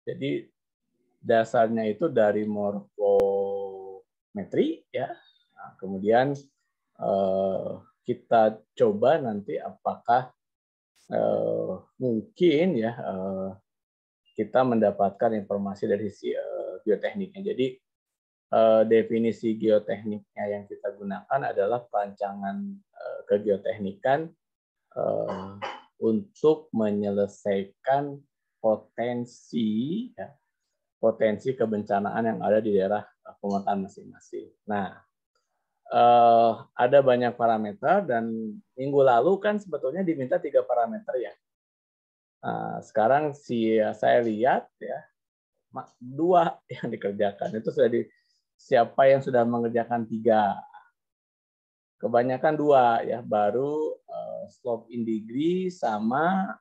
Jadi dasarnya itu dari morfometri ya. Nah, kemudian kita coba nanti apakah mungkin ya kita mendapatkan informasi dari sisi geotekniknya. Jadi definisi geotekniknya yang kita gunakan adalah perancangan kegeoteknikan untuk menyelesaikan potensi ya, potensi kebencanaan yang ada di daerah pemetaan masing-masing. Nah, ada banyak parameter dan minggu lalu kan sebetulnya diminta 3 parameter ya. Sekarang saya lihat ya 2 yang dikerjakan itu sudah siapa yang sudah mengerjakan 3. Kebanyakan 2 ya, baru slope in degree sama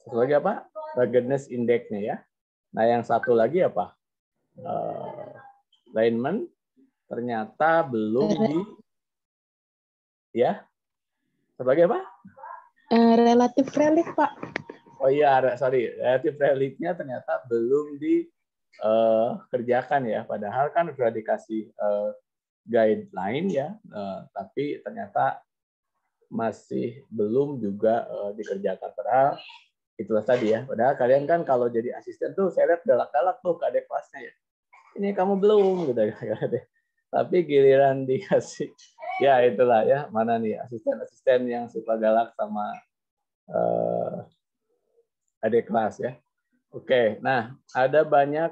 satu lagi apa? Ruggedness index-nya ya. Nah, yang satu lagi apa? Alignment ternyata belum ya. Satu lagi apa? Relatif relief, Pak. Oh iya, sorry. Relatif relief-nya ternyata belum dikerjakan ya. Padahal kan sudah dikasih guideline ya, tapi ternyata masih belum juga dikerjakan. Padahal itulah tadi ya. Padahal kalian kan kalau jadi asisten tuh saya lihat galak-galak tuh ke adik kelasnya ya. Ini kamu belum gitu. Tapi giliran dikasih, ya itulah ya. Mana nih asisten-asisten yang suka galak sama adik kelas ya. Oke, nah ada banyak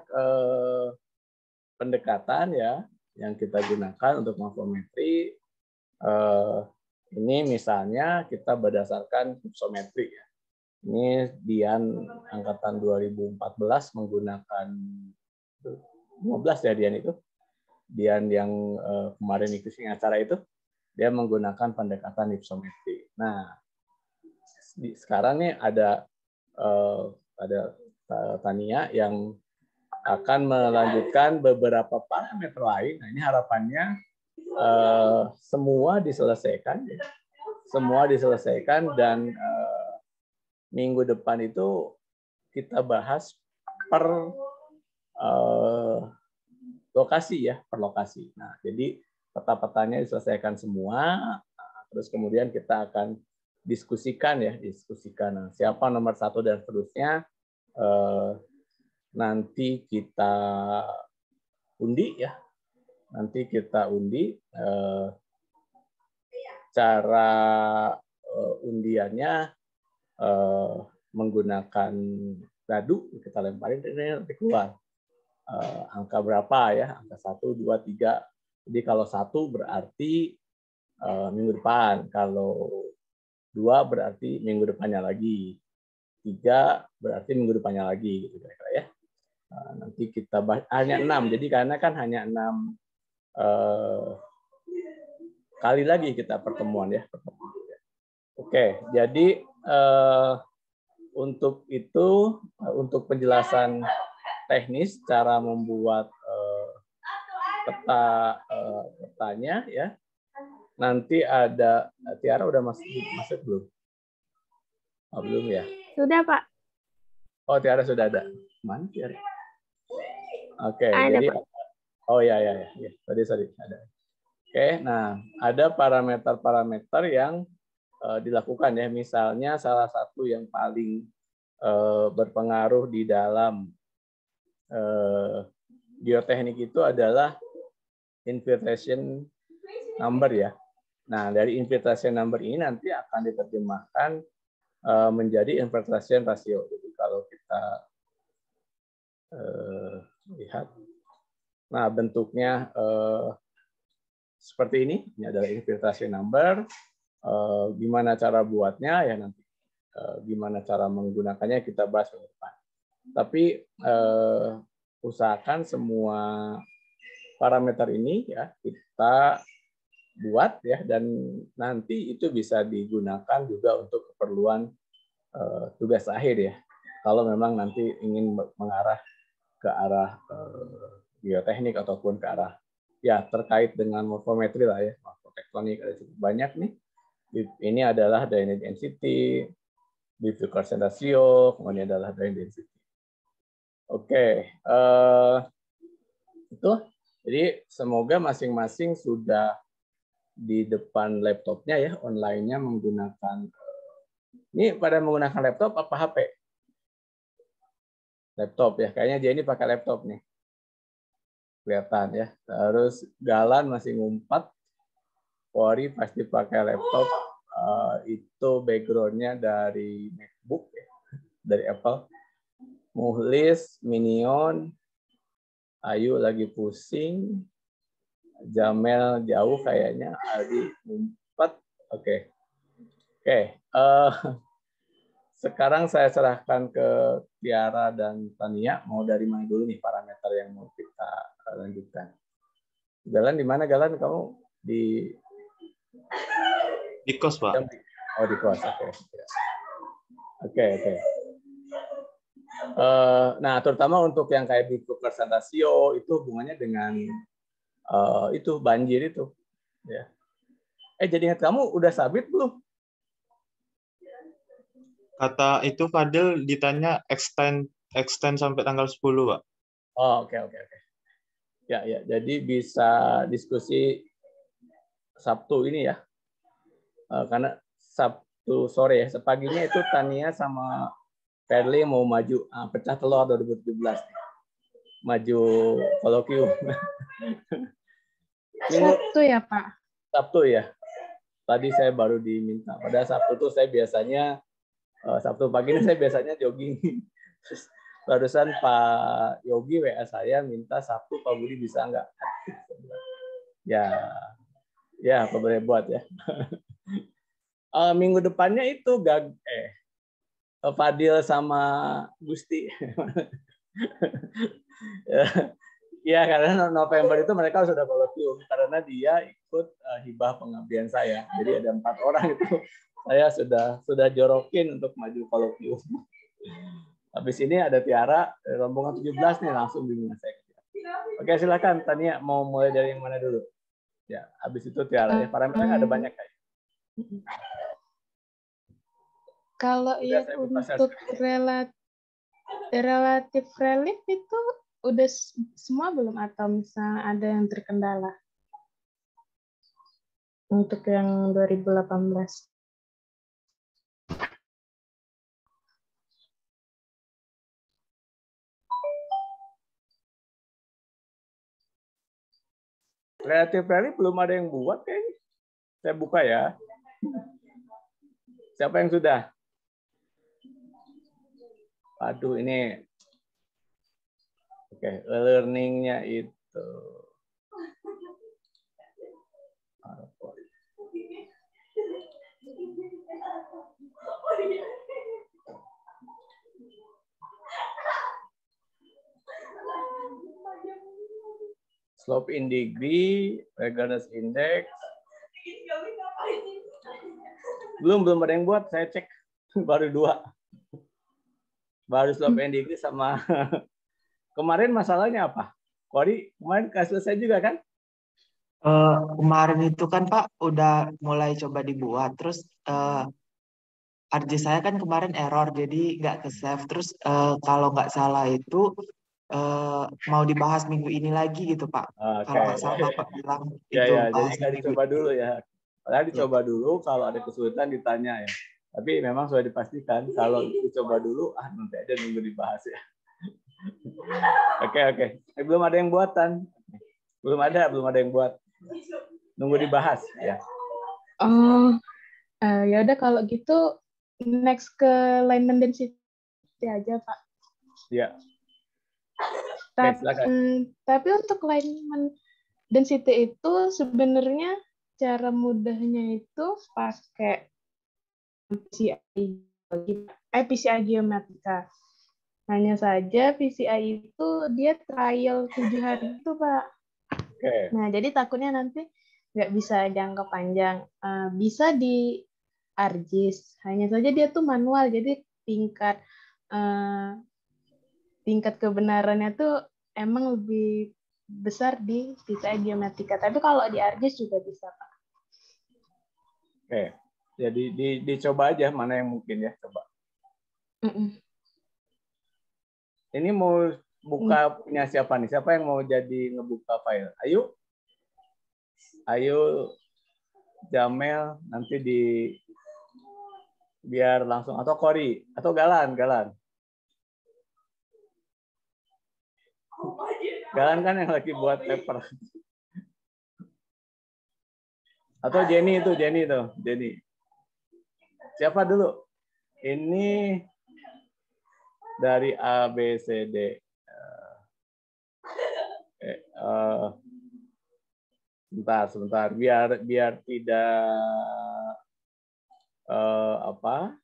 pendekatan ya yang kita gunakan untuk morfometri. Ini misalnya kita berdasarkan hypsometri ya. Ini Dian angkatan 2014 menggunakan 15 ya Dian itu. Dian yang kemarin ikutin acara itu dia menggunakan pendekatan hypsometri. Nah, sekarang nih ada Tania yang akan melanjutkan beberapa parameter lain. Nah, ini harapannya semua diselesaikan dan minggu depan itu kita bahas per lokasi ya, per lokasi. Nah, jadi peta-petanya diselesaikan semua, terus kemudian kita akan diskusikan nah, siapa nomor 1 dan seterusnya. Nanti kita undi ya. Nanti kita undi cara undiannya menggunakan dadu, kita lemparin ini nanti keluar angka berapa ya, angka 1, 2, 3. Jadi kalau 1 berarti minggu depan, kalau 2 berarti minggu depannya lagi, 3 berarti minggu depannya lagi, gitu kira-kira ya. Nanti kita bahas, hanya 6, jadi karena kan hanya 6 kali lagi kita pertemuan ya. Oke, jadi untuk itu, untuk penjelasan teknis cara membuat petanya ya. Nanti ada Tiara udah masuk belum? Oh, belum ya? Sudah, Pak. Oh, Tiara sudah ada. Mana Tiara? Oke, Ada, jadi Pak. oh ya. Sorry ada. Oke, nah ada parameter-parameter yang dilakukan ya. Misalnya salah satu yang paling berpengaruh di dalam geoteknik itu adalah infiltration number ya. Nah, dari infiltration number ini nanti akan diterjemahkan menjadi infiltration ratio. Jadi kalau kita lihat, nah bentuknya seperti ini. Ini adalah infiltration number. Gimana cara buatnya ya nanti. Gimana cara menggunakannya kita bahas ke depan. Tapi usahakan semua parameter ini ya kita buat ya, dan nanti itu bisa digunakan juga untuk keperluan tugas akhir ya. Kalau memang nanti ingin mengarah ke arah geoteknik ataupun ke arah ya terkait dengan morfometri lah ya, morfotektonik ada cukup banyak nih. Ini adalah drainage density, diffusion ratio, kemudian adalah drainage density. Oke, itu. Jadi semoga masing-masing sudah di depan laptopnya ya, online-nya menggunakan. Ini pada menggunakan laptop apa HP? Laptop ya, kayaknya dia ini pakai laptop nih. Kelihatan ya. Terus Galan masih ngumpat. Pori pasti pakai laptop. Itu background-nya dari MacBook ya, dari Apple. Muhlis, Minion, Ayu lagi pusing, Jamel jauh kayaknya, Aldi ngumpet. Oke. Sekarang saya serahkan ke Tiara dan Tania. Mau dari mana dulu nih parameter yang mau kita lanjutkan? Galan di mana Galan? Kamu di kos, Pak. Oh, di kos. Oke. Nah, terutama untuk yang kayak buku presentasio itu hubungannya dengan itu banjir itu. Ya. Jadi ingat kamu udah sabit belum? Kata itu Fadil ditanya extend sampai tanggal 10, Pak. Oh, oke. Ya. Jadi bisa diskusi Sabtu ini ya. Karena Sabtu sore ya, sepaginya itu Tania sama Ferli mau maju pecah telur 2017 nih. Maju kolokium. Sabtu ya, Pak? Sabtu ya. Tadi saya baru diminta. Pada Sabtu tuh saya biasanya Sabtu pagi ini saya biasanya jogging. Terus barusan Pak Yogi WA saya minta Sabtu Pak Budi bisa nggak? Ya apa boleh buat ya. Minggu depannya itu Fadil sama Gusti. Ya karena November itu mereka sudah kolokium karena dia ikut hibah pengabdian saya. Jadi ada 4 orang itu saya sudah jorokin untuk maju kolokium. Habis ini ada Tiara rombongan 17 nih langsung di saya. Oke silakan Tania mau mulai dari yang mana dulu? Ya habis itu Tiara. Parameternya ada banyak kayak. Kalau yang untuk relatif relief itu udah semua belum atau misalnya ada yang terkendala untuk yang 2018? Relatif relief belum ada yang buat kayaknya. Saya buka ya. Siapa yang sudah? Aduh ini. Oke, learning-nya itu. Slope in degree, regardless index. Belum ada yang buat, saya cek baru 2. Baru slope in degree sama kemarin masalahnya apa? Kori, kemarin kasus saya juga kan? Kemarin itu kan Pak udah mulai coba dibuat, terus RJ saya kan kemarin error, jadi nggak ke save. Terus kalau nggak salah itu mau dibahas minggu ini lagi gitu Pak. Kalau nggak salah Bapak bilang itu Ya, jadi bahas nggak minggu dicoba ini. dulu ya. Padahal dicoba dulu, kalau ada kesulitan ditanya ya. Tapi memang sudah dipastikan kalau dicoba dulu, nanti aja nunggu dibahas ya. Oke. Belum ada yang buatan. Belum ada yang buat. Nunggu dibahas ya. Oh, ya udah kalau gitu next ke alignment density aja Pak. Ya. Tapi untuk alignment density itu sebenarnya cara mudahnya itu pakai PCI geometrika. Hanya saja PCI itu dia trial 7 hari itu Pak. Nah jadi takutnya nanti nggak bisa jangka panjang. Bisa di ArcGIS. Hanya saja dia tuh manual, jadi tingkat kebenarannya tuh emang lebih besar di PCI geometrika. Tapi kalau di ArcGIS juga bisa Pak. Oke. Jadi dicoba aja mana yang mungkin ya, coba. Ini mau buka punya siapa nih? Siapa yang mau jadi ngebuka file? Ayo. Ayo Jamel nanti biar langsung, atau Kori atau Galan. Galan kan yang lagi buat paper. Atau Jenny itu. Siapa dulu? Ini dari A, B, C, D. Sebentar. Biar tidak apa?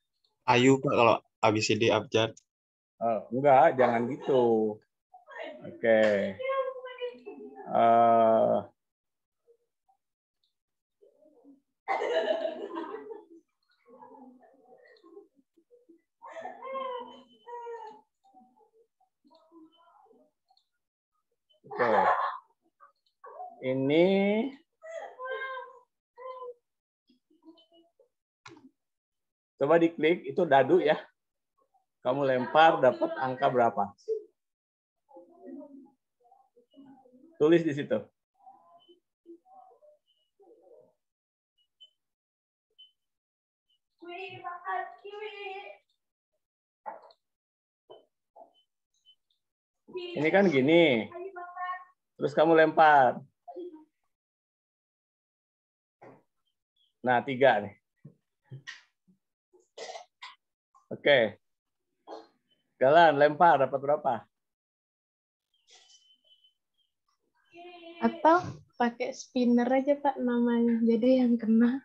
Ayu Pak kalau ABCD abjad. Enggak, jangan gitu. Oke. Oke. Ini coba diklik, itu dadu ya. Kamu lempar dapat angka berapa? Tulis di situ. Ini kan gini. Terus kamu lempar. Nah, 3 nih. Oke. Galan, lempar dapat berapa? Atau pakai spinner aja Pak namanya. Jadi yang kena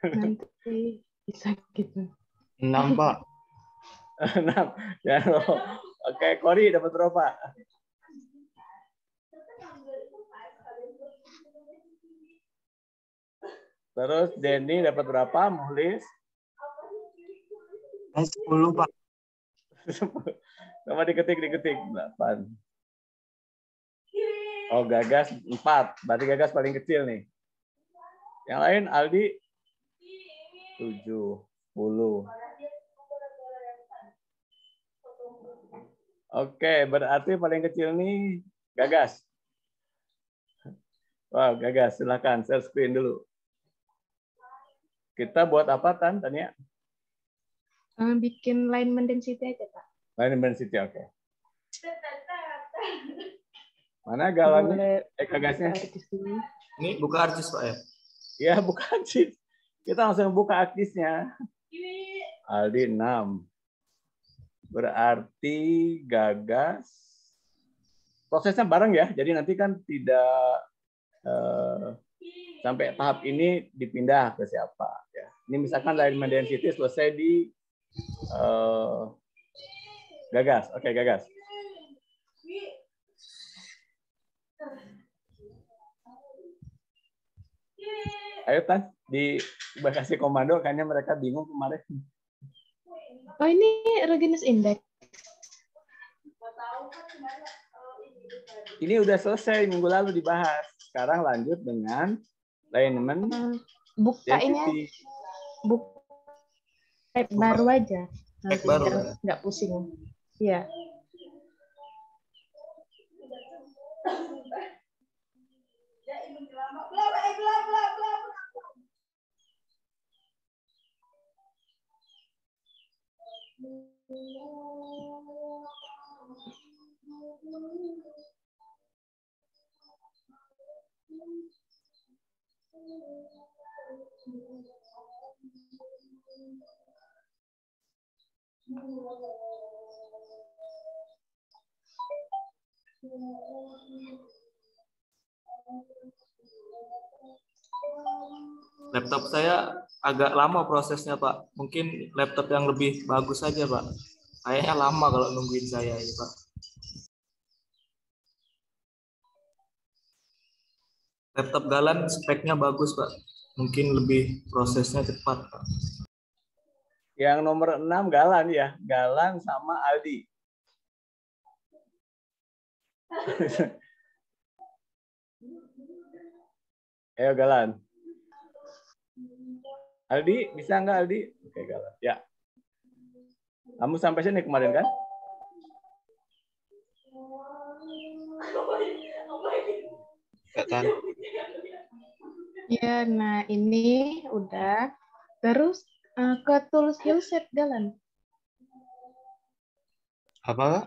nanti bisa gitu. 6 Pak. 6. Ya, oke, Kori dapat berapa? Terus Denny dapat berapa? Muhlis? 10 Pak. Coba diketik 8. Oh, Gagas 4. Berarti Gagas paling kecil nih. Yang lain Aldi 7, 10. Oke, berarti paling kecil nih Gagas. Wah, Gagas, silakan share screen dulu. Kita buat apa, Tania? Bikin alignment density aja, Pak. Alignment density, oke. Mana Galannya? Gagasnya? Ini buka artis Pak ya? Ya, buka artis. Kita langsung buka artisnya. Aldi 6. Berarti Gagas. Prosesnya bareng ya. Jadi nanti kan tidak sampai tahap ini dipindah ke siapa. Ya. Ini misalkan alignment density selesai di Gagas. Oke, Gagas. Ayo Tan, kasih komando, kayaknya mereka bingung kemarin. Oh, ini Regenus Index. Ini udah selesai minggu lalu dibahas. Sekarang lanjut dengan alignment buka ini buka baru aja. Nanti baru nggak pusing. Iya. Laptop saya agak lama prosesnya, Pak. Mungkin laptop yang lebih bagus saja, Pak. Kayaknya lama kalau nungguin saya ini, Pak. Laptop Galan speknya bagus, Pak. Mungkin lebih prosesnya cepat, Pak. Yang nomor 6 Galan ya. Galan sama Aldi. Ayo Galan. Aldi, bisa nggak Aldi? Oke, Galan. Ya. Kamu sampai sini kemarin kan? kan? Ya, nah ini udah. Terus ke tools Hillset jalan. Apa, Kak?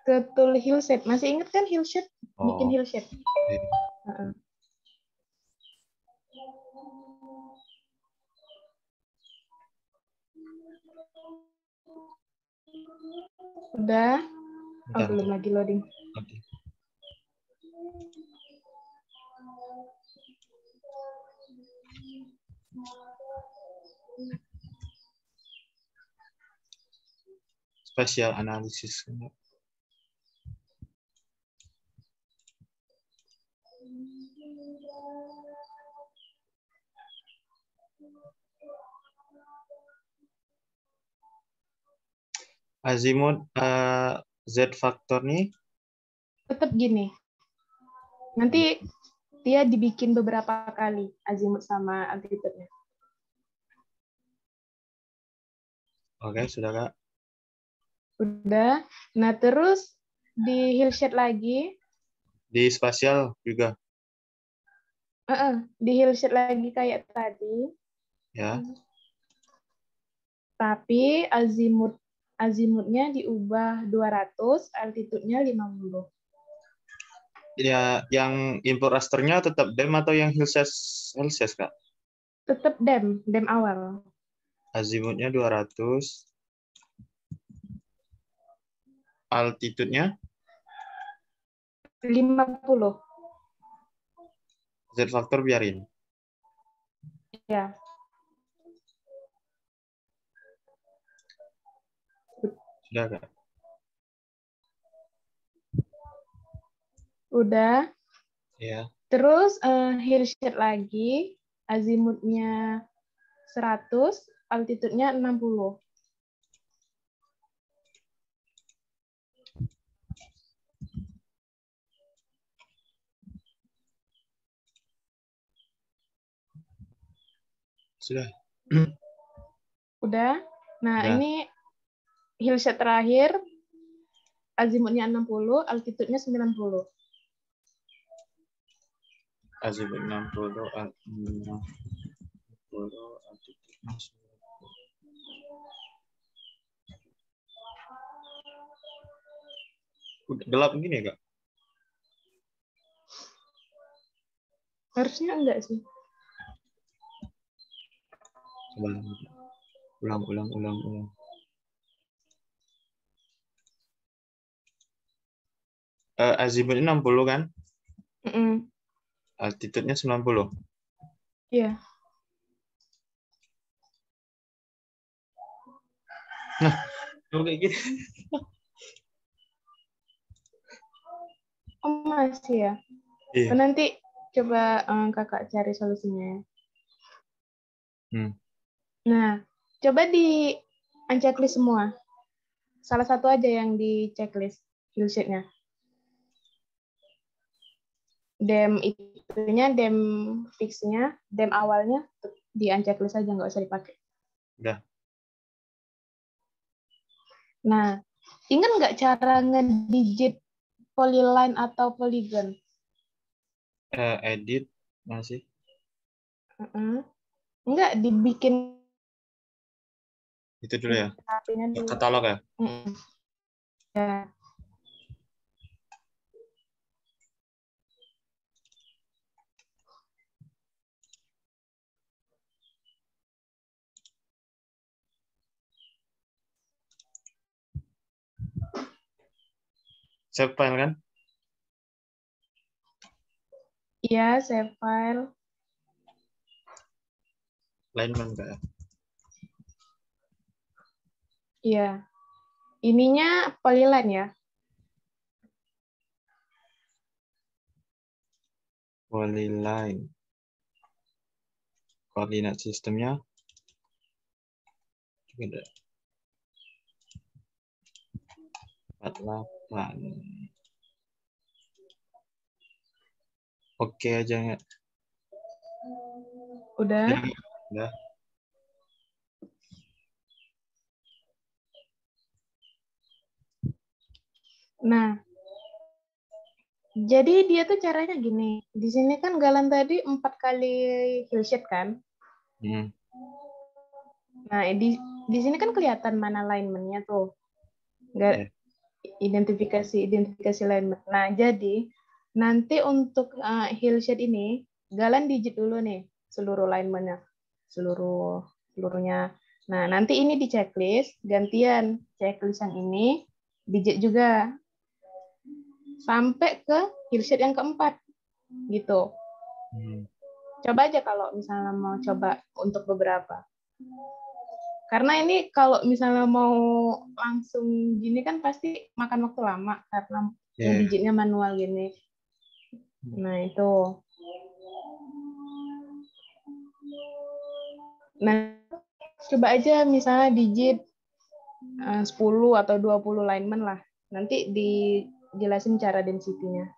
Ke tool Hillset. Masih ingat kan Hillset? Bikin Oh, Hillset. iya. Udah. Oh, Bentar, belum bentar. lagi loading. Oke. Spatial analisis. Azimut Z faktor nih. Tetap gini. Nanti dia dibikin beberapa kali azimut sama altitude-nya. Oke, sudah, Kak. Udah. Nah, terus di Hillset lagi. Di spasial juga. Di Hillset lagi kayak tadi. Ya. Tapi azimutnya diubah 200, altitude-nya 50. Ya, yang import rasternya tetap DEM atau yang Hillses, Kak? Tetap DEM awal. Azimutnya 200. Altitude-nya 50. Z faktor biarin. Ya. Sudah, Kak. Udah. Ya. Terus Hillset lagi, azimutnya 100, altitude-nya 60. Sudah. Udah. Nah, Udah. ini Hillset terakhir, azimutnya 60, altitude-nya 90. Azimut 60, altitude 90. Udah gelap gini ya, Kak? Harusnya enggak sih. Coba ulang. Azimutnya 60 kan? Altitude-nya 90. Iya. Nah, kalau kayak gini. Oh, masih ya? Iya. Nanti coba kakak cari solusinya. Nah, coba di unchecklist semua. Salah satu aja yang di checklist Hillset-nya. DEM itunya, DEM fix-nya, DEM awalnya di unchecklist aja, nggak usah dipakai. Udah. Nah, ingat nggak cara ngedigit polyline atau polygon? Edit masih. Enggak, dibikin Itu dulu ya. HP-nya dulu. Katalog ya. Ya. Save file kan? Iya, save file. Alignment enggak ya? Iya. Ininya polyline ya. Polyline. Koordinat sistemnya juga ada. 48. Oke aja nggak? Udah. Udah. Nah, Jadi dia tuh caranya gini. Di sini kan Galan tadi 4 kali hillshot kan. Nah, di sini kan kelihatan mana alignment-nya tuh. Nggak identifikasi alignment. Nah, jadi nanti untuk hillshot ini Galan digit dulu nih seluruh alignment-nya. Seluruhnya. Nah, nanti ini di checklist, gantian checklist yang ini digit juga. Sampai ke hillshot yang keempat. Gitu. Coba aja kalau misalnya mau coba untuk beberapa. Karena ini kalau misalnya mau langsung gini kan pasti makan waktu lama karena digitnya manual gini. Nah, itu. Nah, coba aja misalnya digit 10 atau 20 alignment lah. Nanti dijelasin cara density-nya.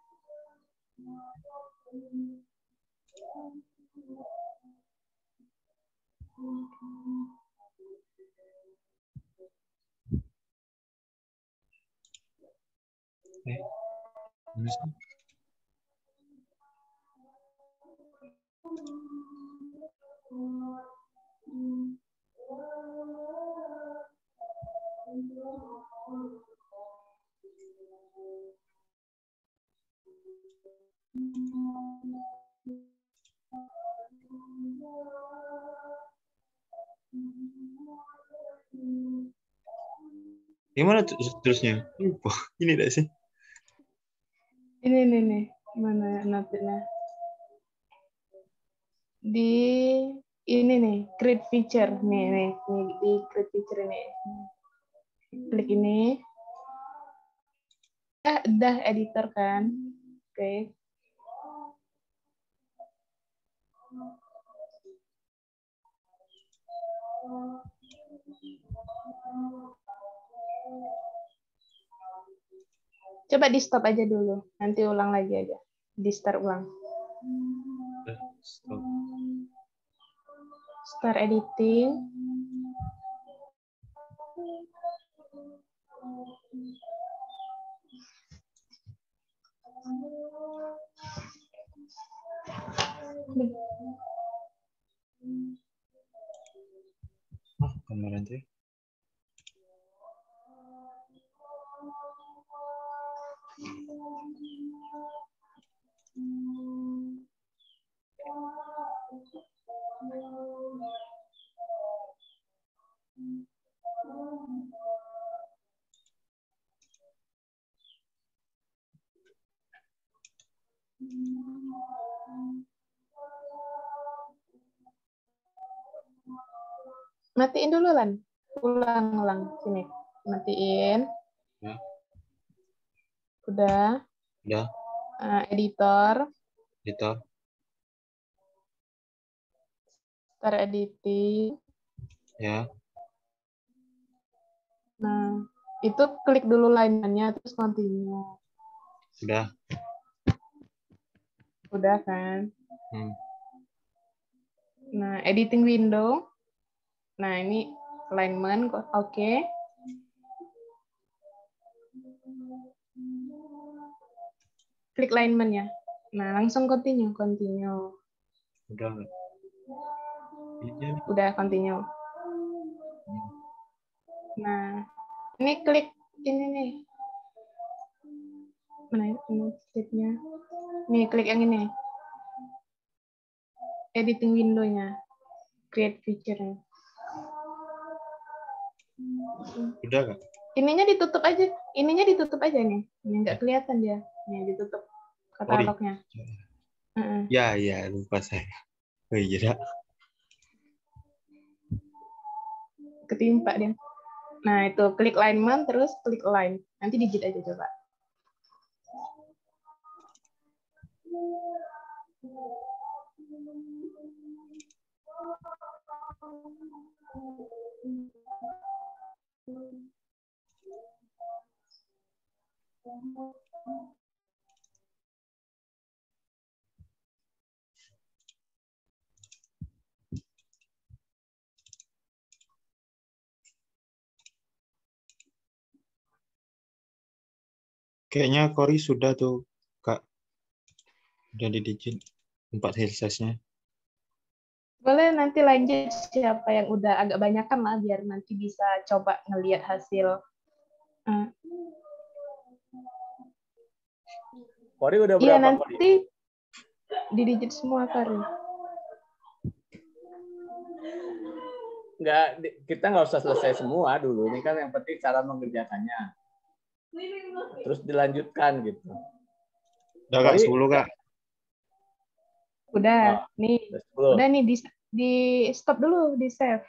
Gimana terusnya? Ini enggak sih? Ini nih. Mana note-nya? Di ini nih, create feature. Nih, di create feature ini. Klik ini. Udah editor kan? Oke. Coba di stop aja dulu. Nanti ulang lagi aja. Di start ulang. Stop. Start editing. Kemarin tuh. Matiin dulu, Lan. Ulang sini. Matiin. Ya. Udah. Udah. Editor. Editor. Start editing. Ya. Nah, itu klik dulu line-nya terus continue. Sudah. Udah kan? Nah, editing window. Nah, ini alignment, oke. Klik alignment-nya. Nah, langsung continue. Udah. Udah continue. Nah, ini klik ini nih. Mana ini kliknya? Nih, klik yang ini. Editing window-nya. Create feature-nya. Udah kan? Ininya ditutup aja nih. Ini nggak kelihatan dia. Nih ditutup katalognya. Ya, lupa saya. Oh iya. Ketimpa dia. Nah, itu klik alignment terus klik align. Nanti digit aja coba. Kayaknya Kori sudah tuh, Kak. Udah di digit 4 hill size-nya. Boleh nanti lanjut siapa yang udah agak banyakan lah biar nanti bisa coba ngelihat hasil. Kori udah Iya, berapa, Kori? nanti di digit semua, Kori. Kita nggak usah selesai semua dulu. Ini kan yang penting cara mengerjakannya. Terus dilanjutkan gitu. Udah Kak, 10 Kak. Udah, nih. 10. Udah nih di stop dulu, di save.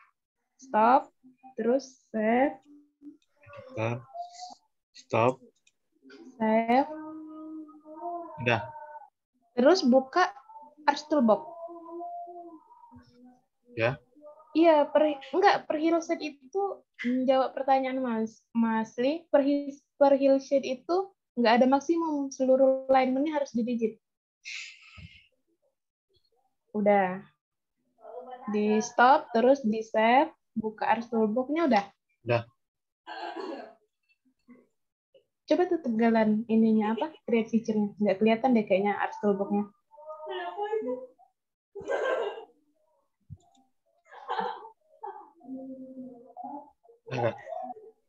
Stop, terus save. Stop. Save. Udah. Terus buka Ars Toolbox. Ya. Iya, per hillset itu menjawab pertanyaan Mas Li. Per hillset itu nggak ada maksimum, seluruh alignment-nya harus di-digit. Udah. Di stop, terus di save, buka Ars Toolbox-nya udah. Udah. Coba tuh tegalan ininya apa? Create feature-nya. Nggak kelihatan deh kayaknya Ars Toolbox-nya.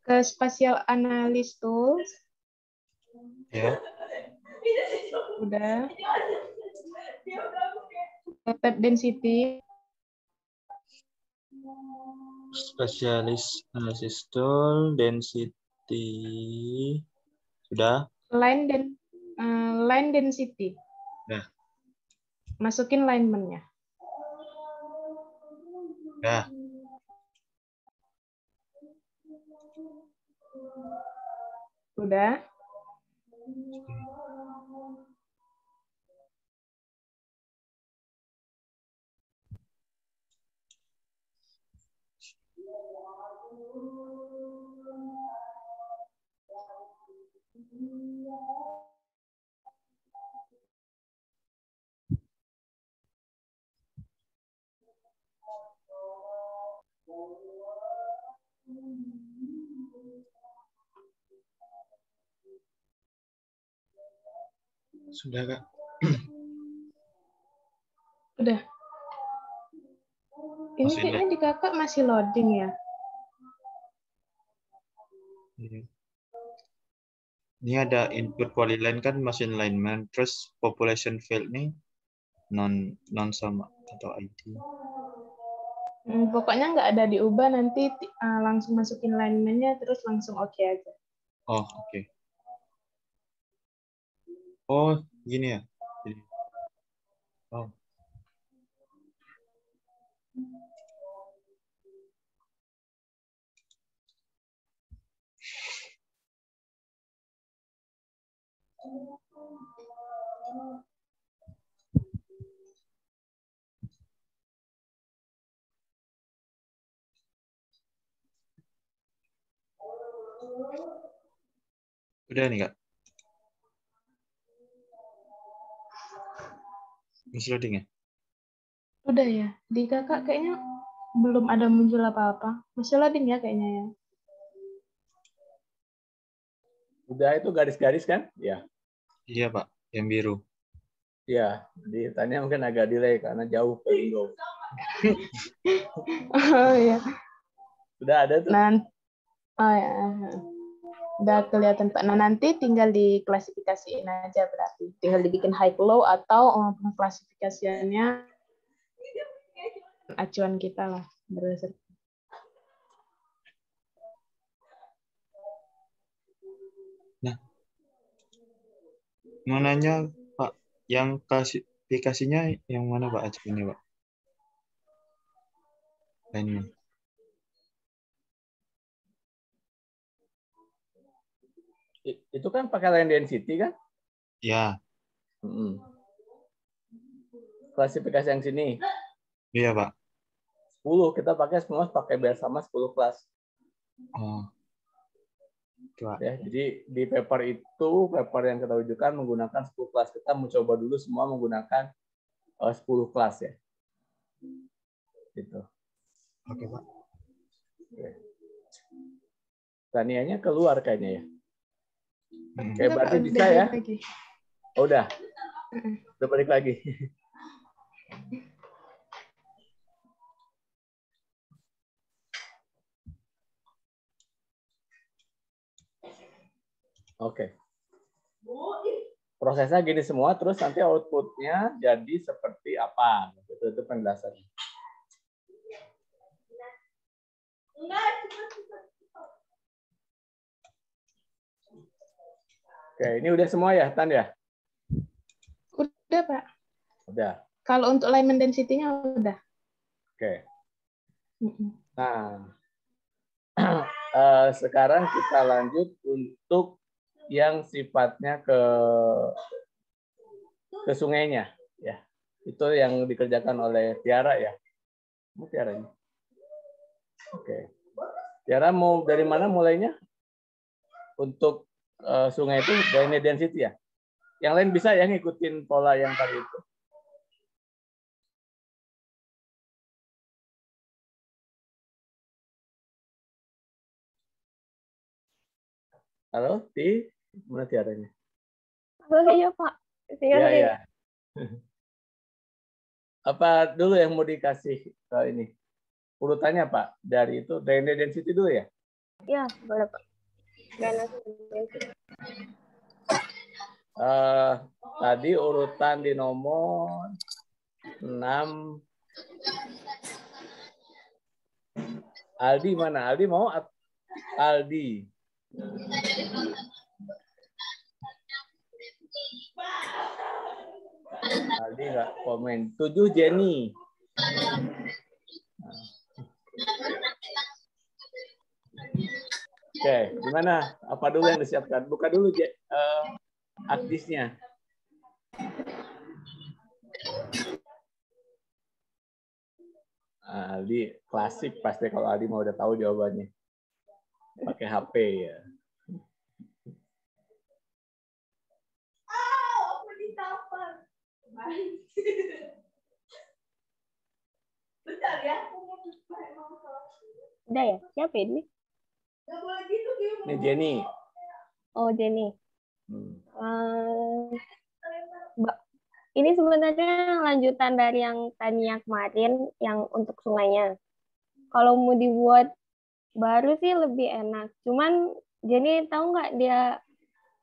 Ke Spatial Analysis Tools. Ya. Udah. Tab density. Spesialis analysis tool, density. Sudah. Line density. Nah. Masukin alignment-nya. Nah. Udah. Sudah Kak. Udah. Ini kayaknya di kakak masih loading ya. Ini ada input polyline kan machine alignment, terus population field nih non sama atau ID. Pokoknya nggak ada diubah, nanti langsung masukin alignment-nya terus langsung oke aja. Oh, oke. Oh, gini ya. Oh. Udah nih Kak. Masih loading ya? Udah ya. Di kakak kayaknya belum ada muncul apa-apa. Masih loading ya kayaknya ya. Udah itu garis-garis kan? Ya. Iya Pak, yang biru. Iya, ditanya mungkin agak delay karena jauh ke Indo. Oh iya. Udah ada tuh. Oh ya. Udah kelihatan Pak. Nah nanti tinggal diklasifikasiin aja berarti. Tinggal dibikin high low atau klasifikasiannya acuan kita lah berdasarkan. Nah, mau nanya Pak, yang klasifikasinya yang mana Pak acuannya Pak? Lainnya. Itu kan pakai line density kan? Ya. Klasifikasi yang sini. Iya Pak. 10 kita pakai semua pakai bersama 10 kelas. Oh. Ya, jadi di paper yang kita rujukan menggunakan 10 kelas. Kita mencoba dulu semua menggunakan 10 kelas ya. Gitu. Oke Pak. Tanianya keluar kayaknya ya. Oke, berarti bisa ya. Oh, udah. Udah balik lagi. Oke. Prosesnya gini semua, terus nanti outputnya jadi seperti apa? Itu penjelasannya. Oke, ini udah semua ya, Tan ya? Udah, Pak. Udah. Kalau untuk alignment density-nya udah. Oke. Nah, sekarang kita lanjut untuk yang sifatnya ke sungainya, ya. Itu yang dikerjakan oleh Tiara ya. Tiara ini. Oke. Tiara mau dari mana mulainya? Untuk sungai itu drainage density ya. Yang lain bisa ya ngikutin pola yang tadi itu. Halo, Ti, mana Tiaranya? Oh iya Pak. Iya, iya. Apa dulu yang mau dikasih ke ini? Urutannya Pak, dari itu drainage density dulu ya? Iya, boleh Pak. Drainage density. Tadi urutan di nomor 6. Aldi mana? Aldi mau? Aldi. Aldi nggak komen. 7 Jenny. Oke, gimana? Apa dulu yang disiapkan? Buka dulu akdisnya. Aldi klasik pasti kalau Aldi mau udah tahu jawabannya. Pakai HP ya. Bentar ya. Udah ya? Siapa ini? Ini Jenny. Oh, Jenny. Ini sebenarnya lanjutan dari yang Tania kemarin, yang untuk sungainya. Kalau mau dibuat baru sih lebih enak. Cuman Jenny tahu nggak dia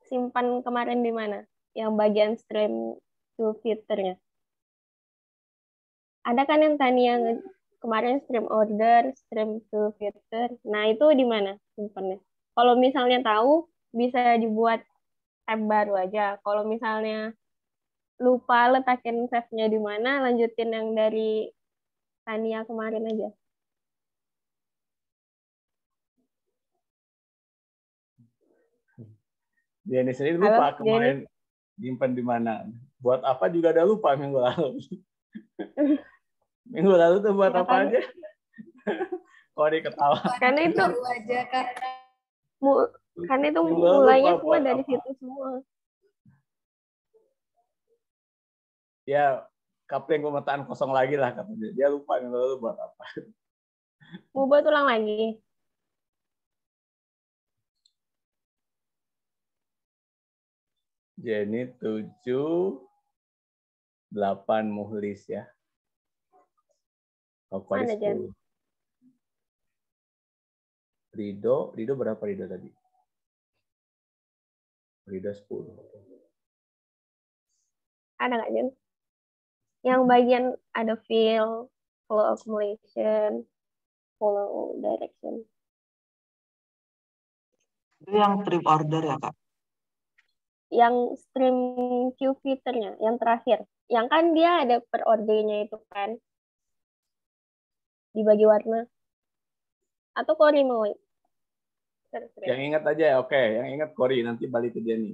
simpan kemarin di mana? Yang bagian stream to filternya. Ada kan yang Tania kemarin stream order, stream to filter. Nah, itu di mana simpannya? Kalau misalnya tahu, bisa dibuat tab baru aja. Kalau misalnya lupa letakin save-nya di mana, lanjutin yang dari Tania kemarin aja. Jenny sendiri lupa kemarin nyimpan di mana. Buat apa juga ada lupa minggu lalu. Minggu lalu tuh buat apa aja? Kok diketawa? Karena itu aja Kak. Karena itu mulainya semua dari situ semua. Ya, kapling pemetaan kosong lagi lah katanya. Dia lupa minggu lalu buat apa. Mau buat ulang lagi. Jenny 7, 8 Muhlis ya. Oh, mana Jen? Rido berapa Rido tadi? Rido 10. Ada nggak Jen? Yang bagian ada fill, flow accumulation, follow direction. Itu yang trip order ya Kak? Yang stream queue filternya, yang terakhir. Yang kan dia ada per ordernya itu kan. Dibagi warna. Atau Kori mau? Yang ingat aja ya, oke. Yang ingat Kori, nanti balik ke Jenny.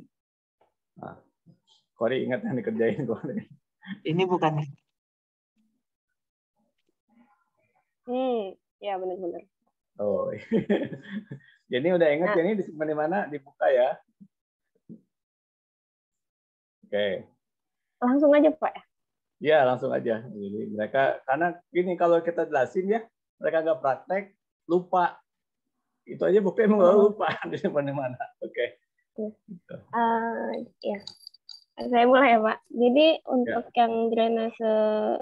Nah, Kori ingat yang dikerjain Kori. Ini bukan. Ya benar-benar. Oh, Jenny udah ingat Jenny disimpan di mana? Dibuka ya. Oke. Langsung aja Pak ya? Ya langsung aja. Jadi mereka karena gini kalau kita jelasin ya, mereka nggak praktek, lupa. Itu aja buktinya emang lupa disimpan di mana. Oke. Ya. Saya mulai ya Pak. Jadi untuk yang drainase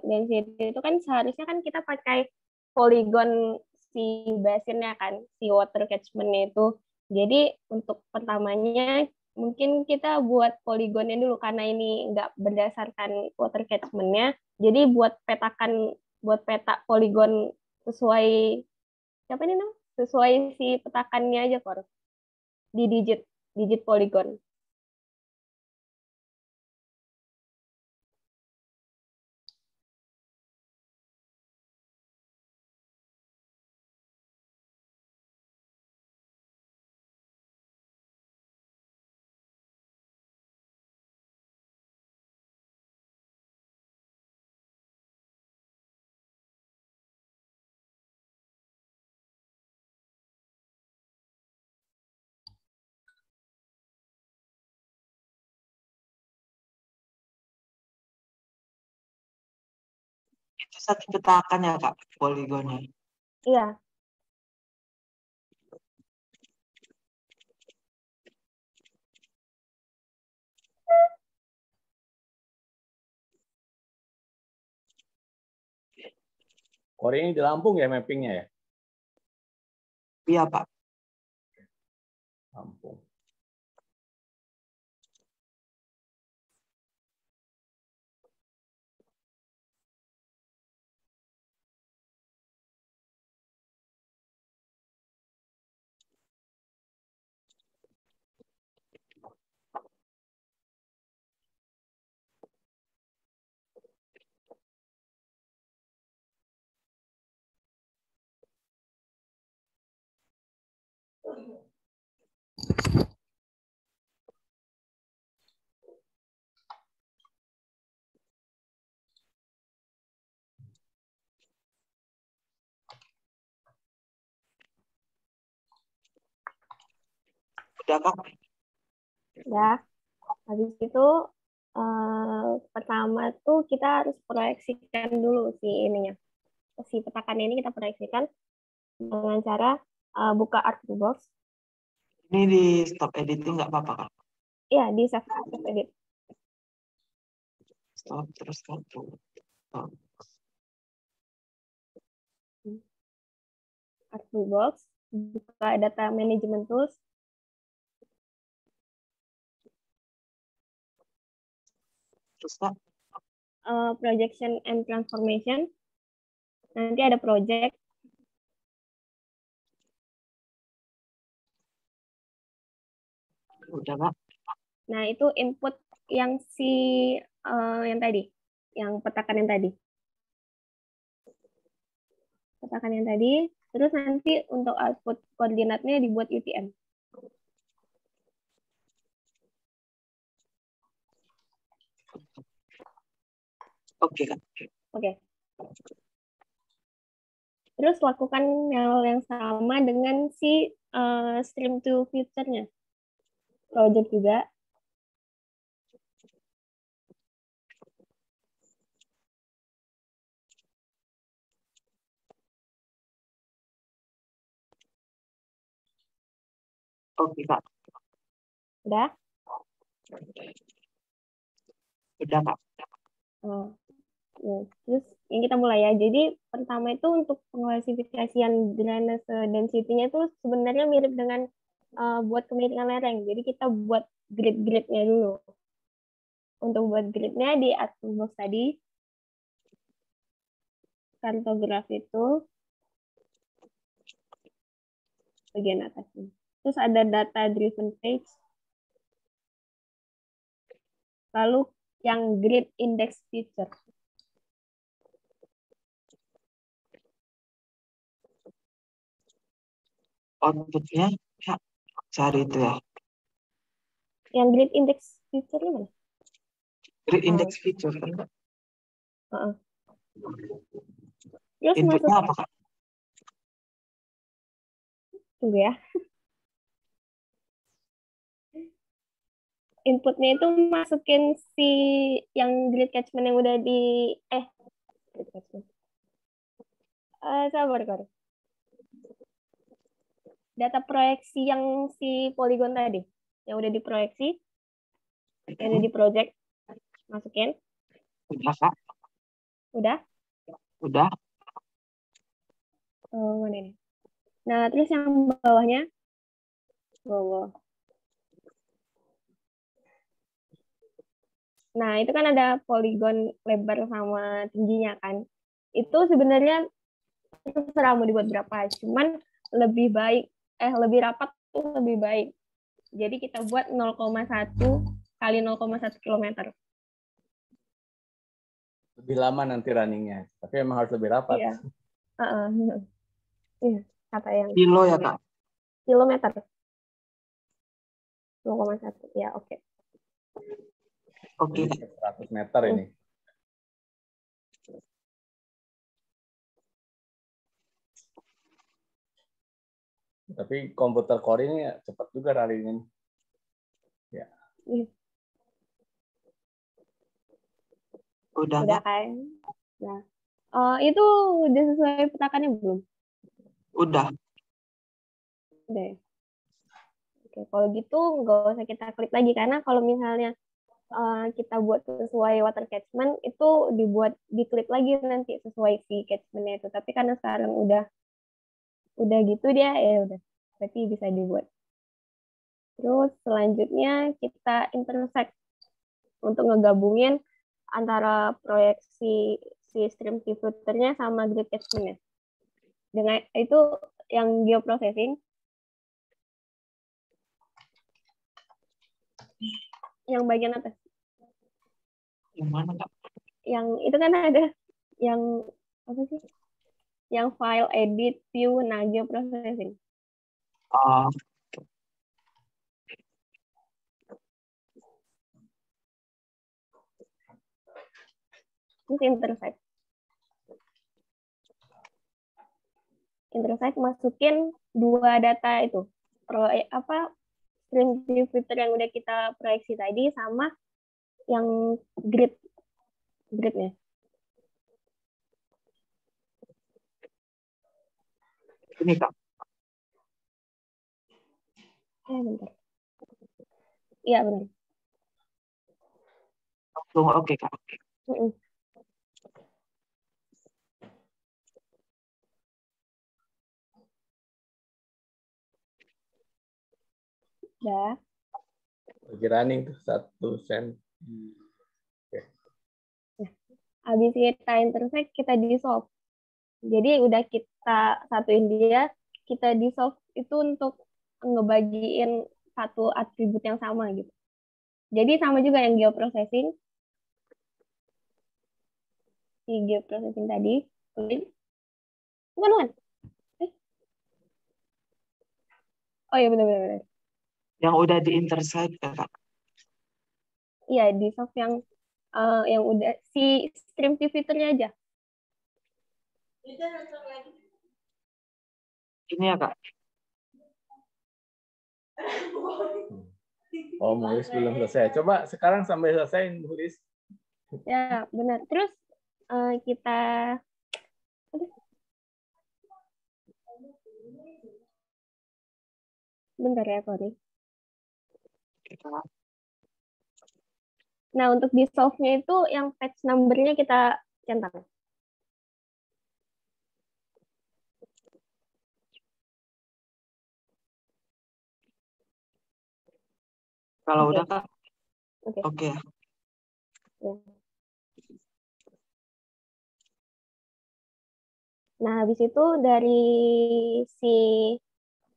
density itu kan seharusnya kan kita pakai poligon si basinnya kan, si water catchment-nya itu. Jadi untuk pertamanya mungkin kita buat poligonnya dulu karena ini nggak berdasarkan water catchment-nya. Jadi buat peta poligon sesuai apa ini namanya? Sesuai si petakannya aja Kor. Di digit poligon. Itu satu petakan ya Kak, poligonnya? Iya. Kor ini di Lampung ya mappingnya ya? Iya Pak. Lampung. Udah Kak? Ya. Habis itu pertama tuh kita harus proyeksikan dulu si ininya. Si petakan ini kita proyeksikan dengan cara buka Artbox. Ini di stop editing nggak apa-apa Kak? Iya, di save edit. Stop, terus satu. Stop. Artbox, buka data management tools. Terus Kak? Projection and transformation. Nanti ada project. Udah Kak? Nah, itu input yang yang tadi, yang petakan yang tadi. Petakan yang tadi, terus nanti untuk output koordinatnya dibuat UTM. Oke Kak. Oke. Terus lakukan hal yang sama dengan si stream to future-nya. Project juga. Oke Kak. Udah? Udah Kak. Nah, terus yang kita mulai ya. Jadi pertama itu untuk pengklasifikasian drainase density-nya itu sebenarnya mirip dengan buat kemiringan lereng. Jadi kita buat grid-gridnya dulu. Untuk buat gridnya di Artbox tadi, kartograf itu bagian atasnya. Terus ada data driven page. Lalu yang grid index feature. Outputnya Kak, cari itu ya. Yang grid index feature-nya mana? Grid index feature kan Kak? Terus Inputnya apa Kak? Tunggu ya. Inputnya itu masukin si yang grid catchment yang udah di grid catchment. Sabar Kor. Data proyeksi yang si poligon tadi yang udah diproyeksi, yang udah di project. Masukin. Udah, Kak. Udah? Udah. Oh, mana ini? Nah, terus yang bawahnya. Bawah. Nah, itu kan ada poligon lebar sama tingginya kan. Itu sebenarnya terserah mau dibuat berapa. Cuman lebih baik, lebih rapat tuh lebih baik. Jadi kita buat 0,1 kali 0,1 kilometer. Lebih lama nanti runningnya, tapi emang harus lebih rapat. Iya. Iya, kata yang Kilo ya, Kak? kilometer. 0,1. Ya, oke. Oke. 100 meter ini. Tapi komputer core ini cepat juga runningnya. Ya. Udah, Udah kan? Nah, itu udah sesuai petakannya belum? Udah. Udah ya? Oke, kalau gitu nggak usah kita klik lagi, karena kalau misalnya kita buat sesuai water catchment, itu diklik lagi nanti sesuai fee catchment-nya itu. Tapi karena sekarang udah gitu dia, ya udah, berarti bisa dibuat. Terus selanjutnya kita intersect untuk ngegabungin antara proyeksi si stream filternya sama grid catchment-nya. Dengan itu yang geoprocessing, yang bagian atas. Yang mana, Kak? Yang itu kan ada yang apa sih? Yang file, edit, view, nah geoprocessing. Terus intersect masukin 2 data itu. Stream filter yang udah kita proyeksi tadi sama yang gridnya. Ini, Kak. Bentar. Iya, benar. Oke, Kak. Udah. Lagi running tuh 1 sen. Nah, habis kita intersect, kita dissolve. Jadi udah kita satuin dia, kita dissolve itu untuk ngebagiin satu atribut yang sama gitu. Jadi sama juga yang geoprocessing. Si geoprocessing tadi. Bukan. Oh iya, benar. Yang udah di intersect ya, Kak? Iya, dissolve yang udah si stream filternya aja. Ini ya, Kak? Oh, Mulis belum selesai. Coba sekarang sampai selesai, Mulis. Ya, benar. Terus kita bentar ya, sorry. Nah, untuk dissolve-nya itu yang patch number-nya kita centang. Kalau udah, Kak? Oke. Ya. Nah, habis itu dari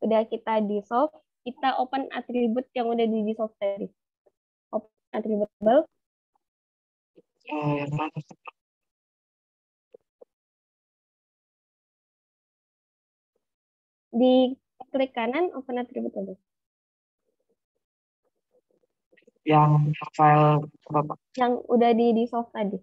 udah kita dissolve, kita open atribut yang udah di dissolve tadi. Open attributable. Yang mana? Di klik kanan open attributable. Yang file apa? Yang udah di dissolve tadi.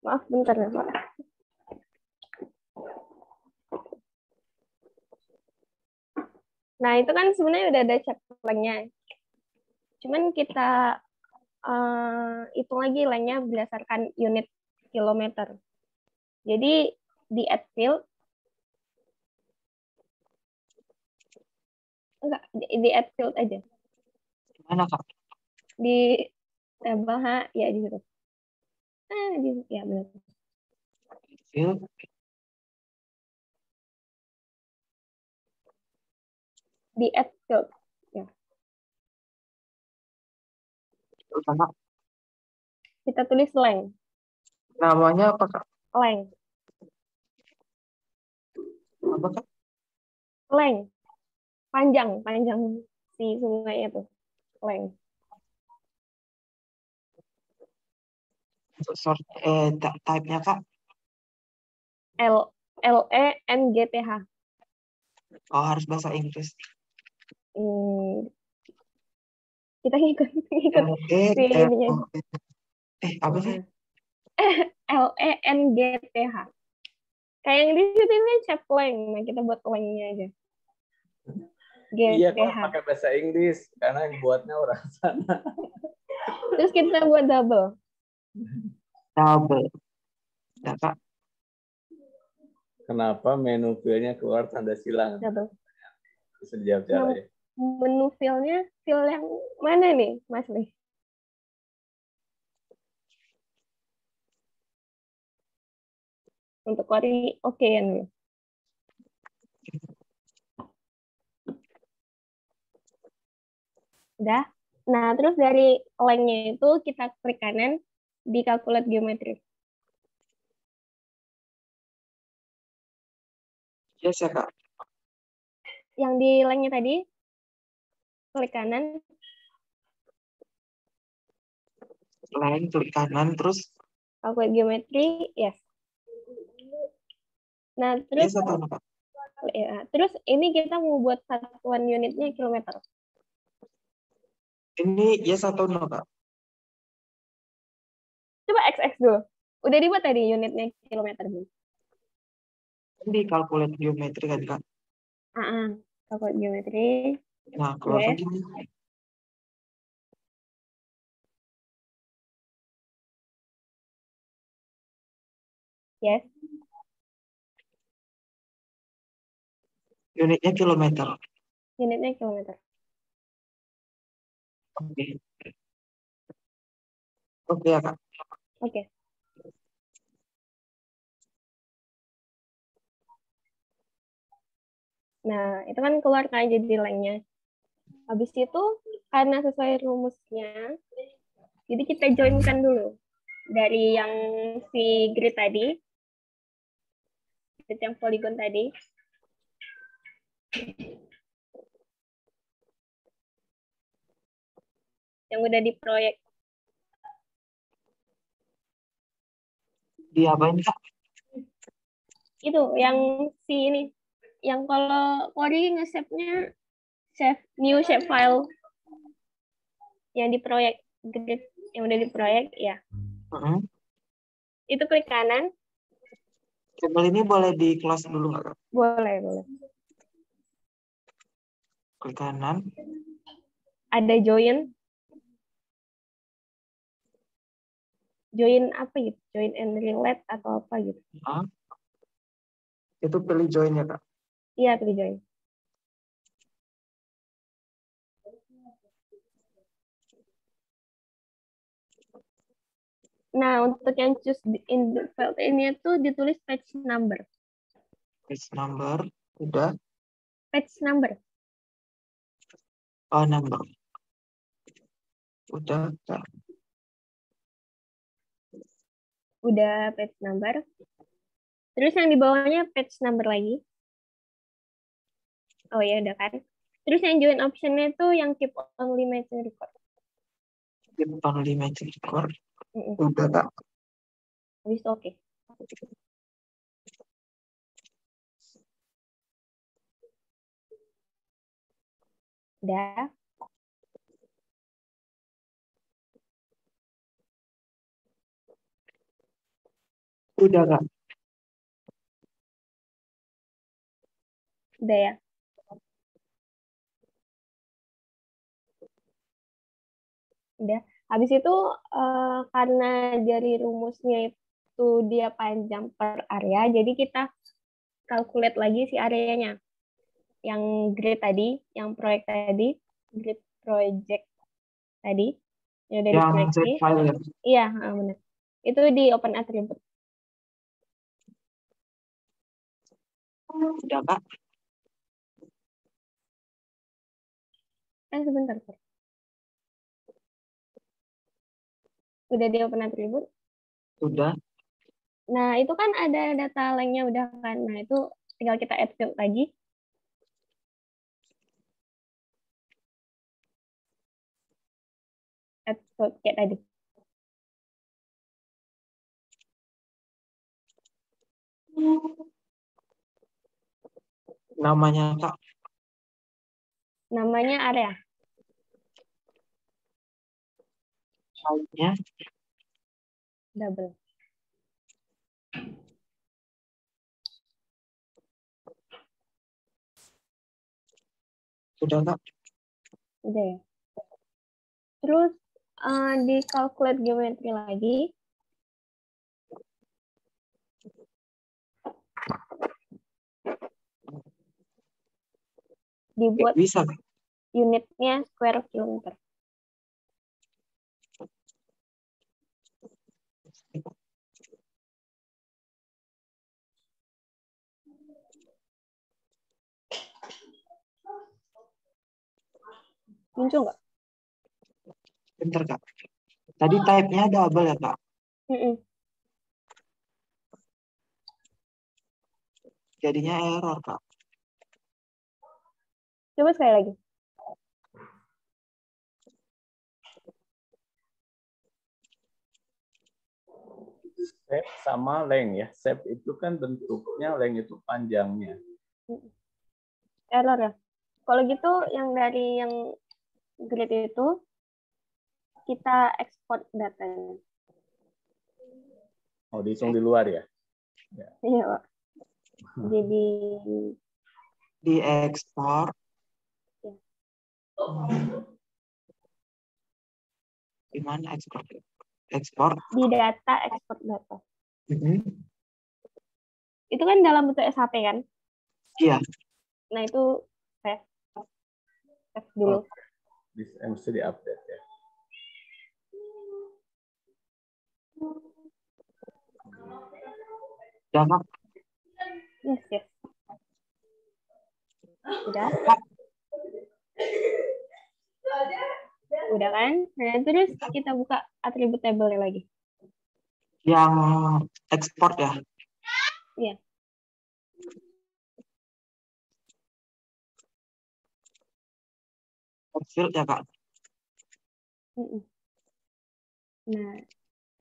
Maaf, bentar ya, Pak. Nah, itu kan sebenarnya udah ada checkpoint-nya. Cuman kita hitung lagi lengthnya berdasarkan unit kilometer. Jadi di add field, enggak, di add field aja. Mana Kak? Di tabel H, ya di situ. Ya benar. Field. Di add field. Ya. Sama. Kita tulis length. Namanya apa Kak? Length. Apa Kak? Length. Panjang si sungai itu. Length. Type-nya Kak? LENGTH. Oh, harus bahasa Inggris. Kita ngikut si ininya. Apa sih? LENGTH. Kayak yang di situ ini shape length. Nah, kita buat length-nya aja. Iya, kok pakai bahasa Inggris karena yang buatnya orang sana. Terus kita buat double. Double. Ya, Kak. Kenapa menu filenya keluar tanda silang? Double. Bisa dijawab cara ya. Menu filenya fil yang mana nih, Mas Lee? Untuk query oke ya nih. Udah. Nah, terus dari length-nya itu kita klik kanan di calculate geometry. Yes ya Kak. Yang di length-nya tadi klik kanan. Length, klik kanan, terus Calculate geometry, yes. Nah, terus yes atau no, Kak? Ya, terus ini kita mau buat satuan unitnya kilometer. Ini yes atau no, Kak? Coba XX dulu. Udah dibuat tadi unitnya kilometer belum? Ini calculate geometri kan, Kak? Calculate geometry. Nah, keluar Yes. begini. Yes. Unitnya kilometer. Unitnya kilometer. Oke. Oke ya, Kak. Oke. Nah, itu kan keluar kan jadi lengthnya. Habis itu, karena sesuai rumusnya, jadi kita joinkan dulu. Dari yang si grid tadi, grid yang polygon tadi, yang udah diproyek. Di apa ini, Kak? Itu, yang si ini. Yang kalau Kori nge-save-nya new shape file yang diproyek, grid yang udah diproyek, ya. Itu klik kanan. Tabel ini boleh di close dulu nggak, Kak? Boleh. Klik kanan. Ada join. Join apa gitu? Join and relate atau apa gitu? Itu pilih join ya, Kak? Iya, pilih join. Nah, untuk yang choose in the field ini tuh ditulis page number. Page number, udah. Page number. Oh, number. Udah, Kak. Udah page number. Terus yang di bawahnya page number lagi. Oh ya, udah kan. Terus yang join option-nya tuh yang keep only matching record. Keep only matching record. Udah, Kak. Habis itu oke. Udah. Udah, Kak. Udah ya. Udah. Habis itu karena dari rumusnya itu dia panjang per area, jadi kita calculate lagi si areanya. Yang grid tadi, yang proyek tadi, grid project tadi, yang udah diproyeksi. Iya, benar. Itu di open attribute. Udah, Kak? Sebentar, Pak. Udah di open attribute? Udah. Nah, itu kan ada data lengnya udah kan. Nah, itu tinggal kita add field lagi. Add field kayak tadi. Namanya, Kak? Namanya area. Size-nya? Double. Udah, Kak? Udah ya. Terus di calculate geometry lagi. Dibuat bisa unitnya square kilometer. Muncul nggak? Bentar, Kak. Tadi type-nya double ya, Kak? Jadinya error, Kak. Coba sekali lagi. Shape sama length ya. Shape itu kan bentuknya, length itu panjangnya. Error ya. Kalau gitu yang dari yang grid itu kita ekspor datanya. Oh, dihitung di luar ya? Iya, Pak. Jadi diekspor. Ya. Di mana ekspor? Ekspor. Di data, ekspor data. Itu kan dalam bentuk SHP kan? Iya. Nah, itu save dulu. Mesti di-update ya. Udah, Kak? Yes. Udah. Udah kan? Nah, terus kita buka atribut table lagi. Yang ekspor ya? Iya. Field ya, Kak? Nah,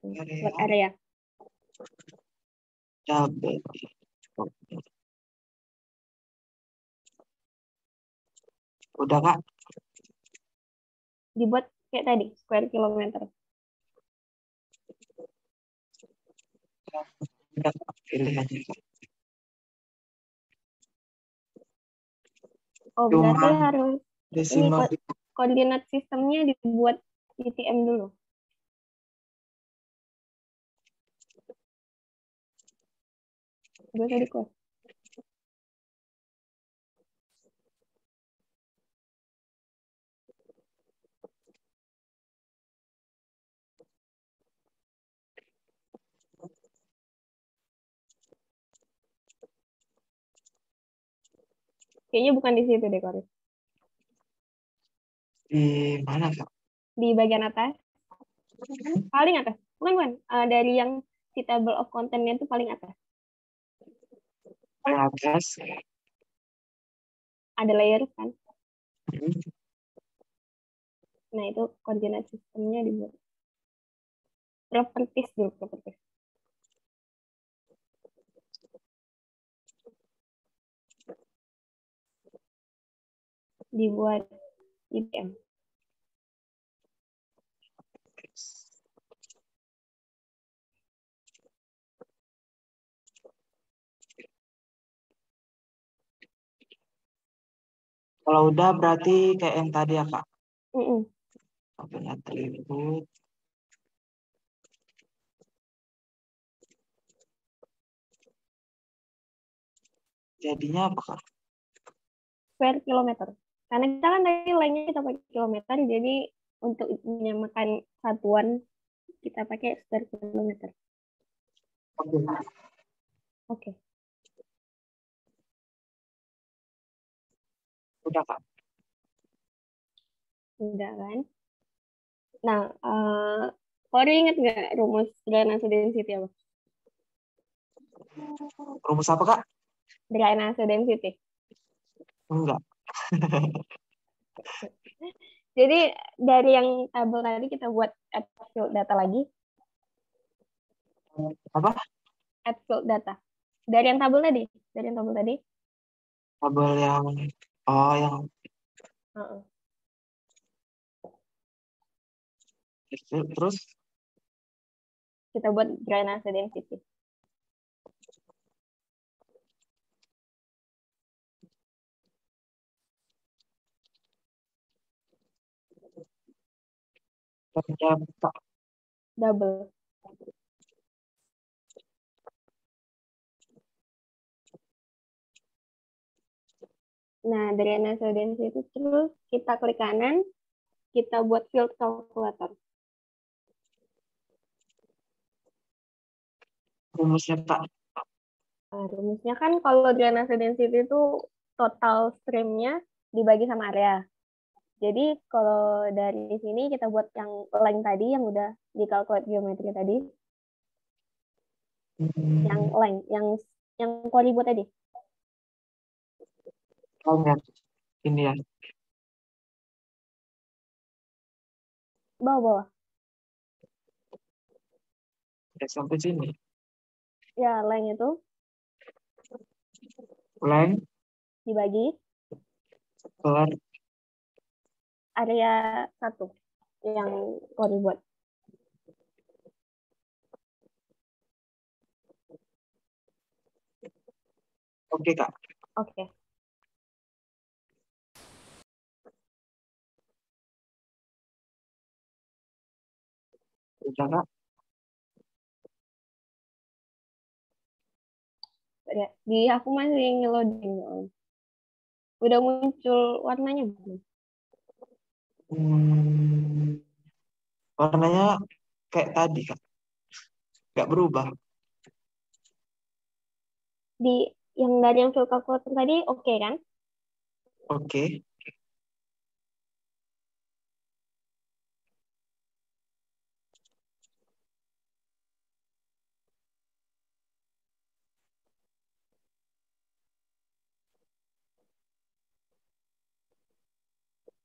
buat area. Double. Udah, Kak? Dibuat kayak tadi, square kilometer. Udah, pilih aja, Kak. Oh, berarti harus ini Desimal. koordinat sistemnya dibuat UTM dulu. Gue tadi kok. Kayaknya bukan di situ deh, Koris. Di mana, Kak? Di bagian atas. Paling atas. Bukan. Dari yang si table of content-nya itu paling atas. Paling atas. Ada layer kan? Nah, itu koordinat sistemnya dibuat. Properties dulu, properties. Dibuat IPM. Kalau udah berarti kayak yang tadi ya, Kak? Mm-mm. Open atribut. jadinya apa, Kak? Per kilometer. Karena kita kan tadi lainnya kita pakai kilometer, jadi untuk menyamakan satuan kita pakai per kilometer. Oke. Oke, Udah, Kak. udah kan? Nah, Kori ingat nggak rumus drainase density apa? Rumus apa, Kak? Drainase density. Enggak. Jadi dari yang tabel tadi kita buat add field data lagi. Apa? Add field data. Dari yang tabel tadi. Dari yang tabel tadi. Tabel yang yang Heeh. terus Kita buat drainase density. Kak. Double. Nah, drainase density terus kita klik kanan, kita buat field calculator. Rumusnya, Kak. Nah, rumusnya kan kalau drainase density itu total streamnya dibagi sama area. Jadi kalau dari sini kita buat yang line tadi yang udah dikalkulasi geometri tadi, yang line, yang Kori buat tadi. Ya. Ini ya. Bawah-bawah. Udah sampai sini. Ya, line itu Line dibagi per area 1 yang Kori buat. Oke, Kak. Oke. Udah, Kak. Ya, di aku masih ngeloading. Udah muncul warnanya belum? Warnanya kayak tadi, Kak. Nggak berubah. Di yang dari yang field calculator tadi oke kan? Oke.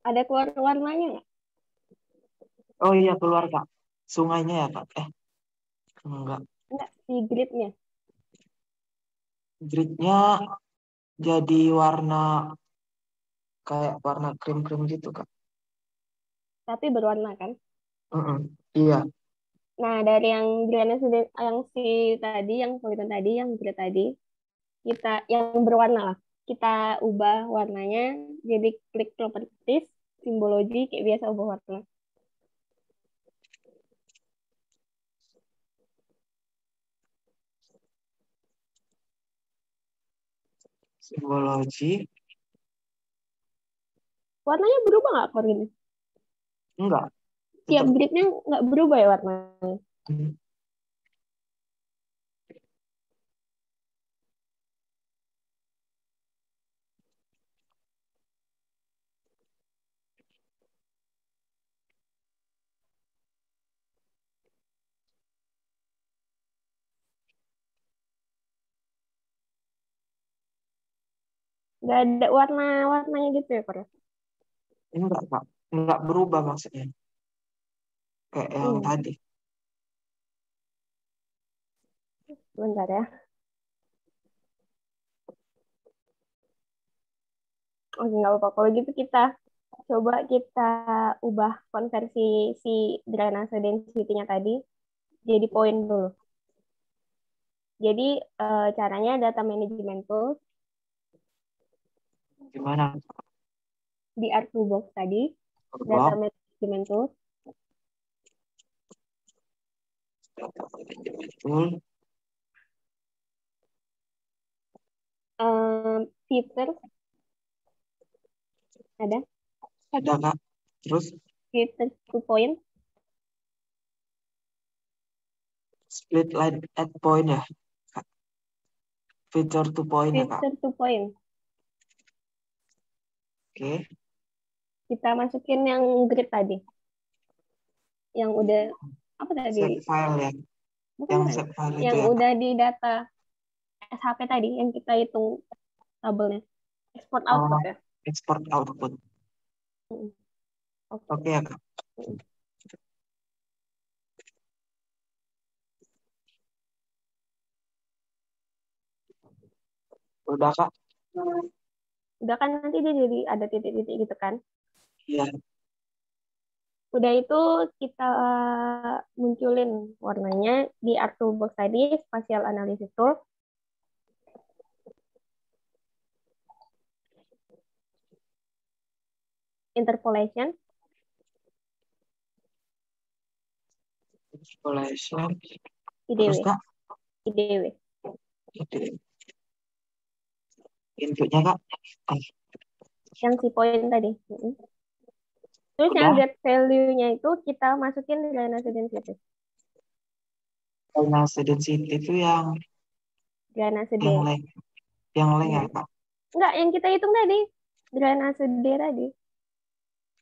Ada keluar warnanya nggak? Oh iya, keluar, Kak. Sungainya ya, Kak. Enggak. Enggak, si gridnya. Gridnya jadi warna kayak warna krim-krim gitu, Kak. Tapi berwarna kan? Iya. Nah, dari yang drainase yang si tadi, yang polygon tadi, yang grid tadi, kita yang berwarna lah. Kita ubah warnanya jadi klik properties, simbologi kayak biasa ubah warna. Simbologi. Warnanya berubah nggak kalau gini? Enggak. Tiap Tetap. gridnya nggak berubah ya warnanya? Hmm. Nggak ada warna-warnanya gitu ya, Kor? Enggak, Kak. Enggak berubah maksudnya. Kayak yang tadi. Bentar ya. Oke, nggak apa-apa. Kalau gitu kita coba kita ubah konversi si drainase density-nya tadi jadi poin dulu. Jadi caranya data management tools Gimana? di R2Box tadi, Berubah. data management tools, Betul. Filter ada? Ada, Kak. Terus Filter 2 point. split line at point ya, Kak. Feature 2 point ya, Kak. Filter 2 point. Oke. Kita masukin yang grid tadi. Yang udah apa tadi? Save file ya. Bukan, Yang bukan. save file itu Yang ya, udah Kak. di data SHP tadi yang kita hitung tabelnya. Export output ya. Export output. Oke ya, Kak. Udah, Kak. Udah kan, nanti dia jadi ada titik-titik gitu kan. Iya. Udah itu kita munculin warnanya di R2Box tadi, Spatial Analysis Tool. Interpolation. Interpolation. IDW. Terus, Kak? IDW. Inputnya, Kak? Yang si poin tadi. Terus Udah. yang get value-nya itu kita masukin di drainase density. Drainase density itu yang Drainase D. Yang leng ya, Kak? Enggak, yang kita hitung tadi. Drainase D tadi.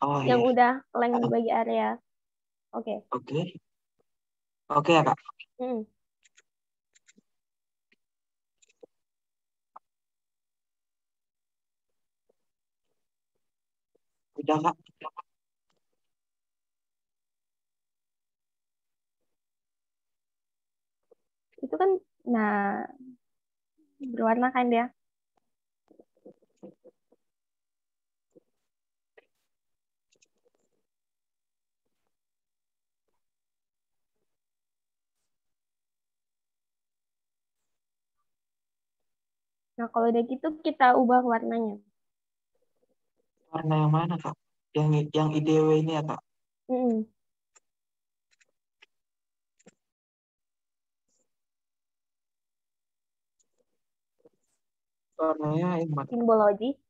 Oh, yang iya. udah length dibagi area. Oke. Oke. Oke ya, Kak? Udah, Kak? Itu kan, nah, berwarna kan dia. Nah, kalau udah gitu kita ubah warnanya. Warna yang mana, Kak? Yang IDW ini ya, Kak? Warnanya yang mana? Simbologi.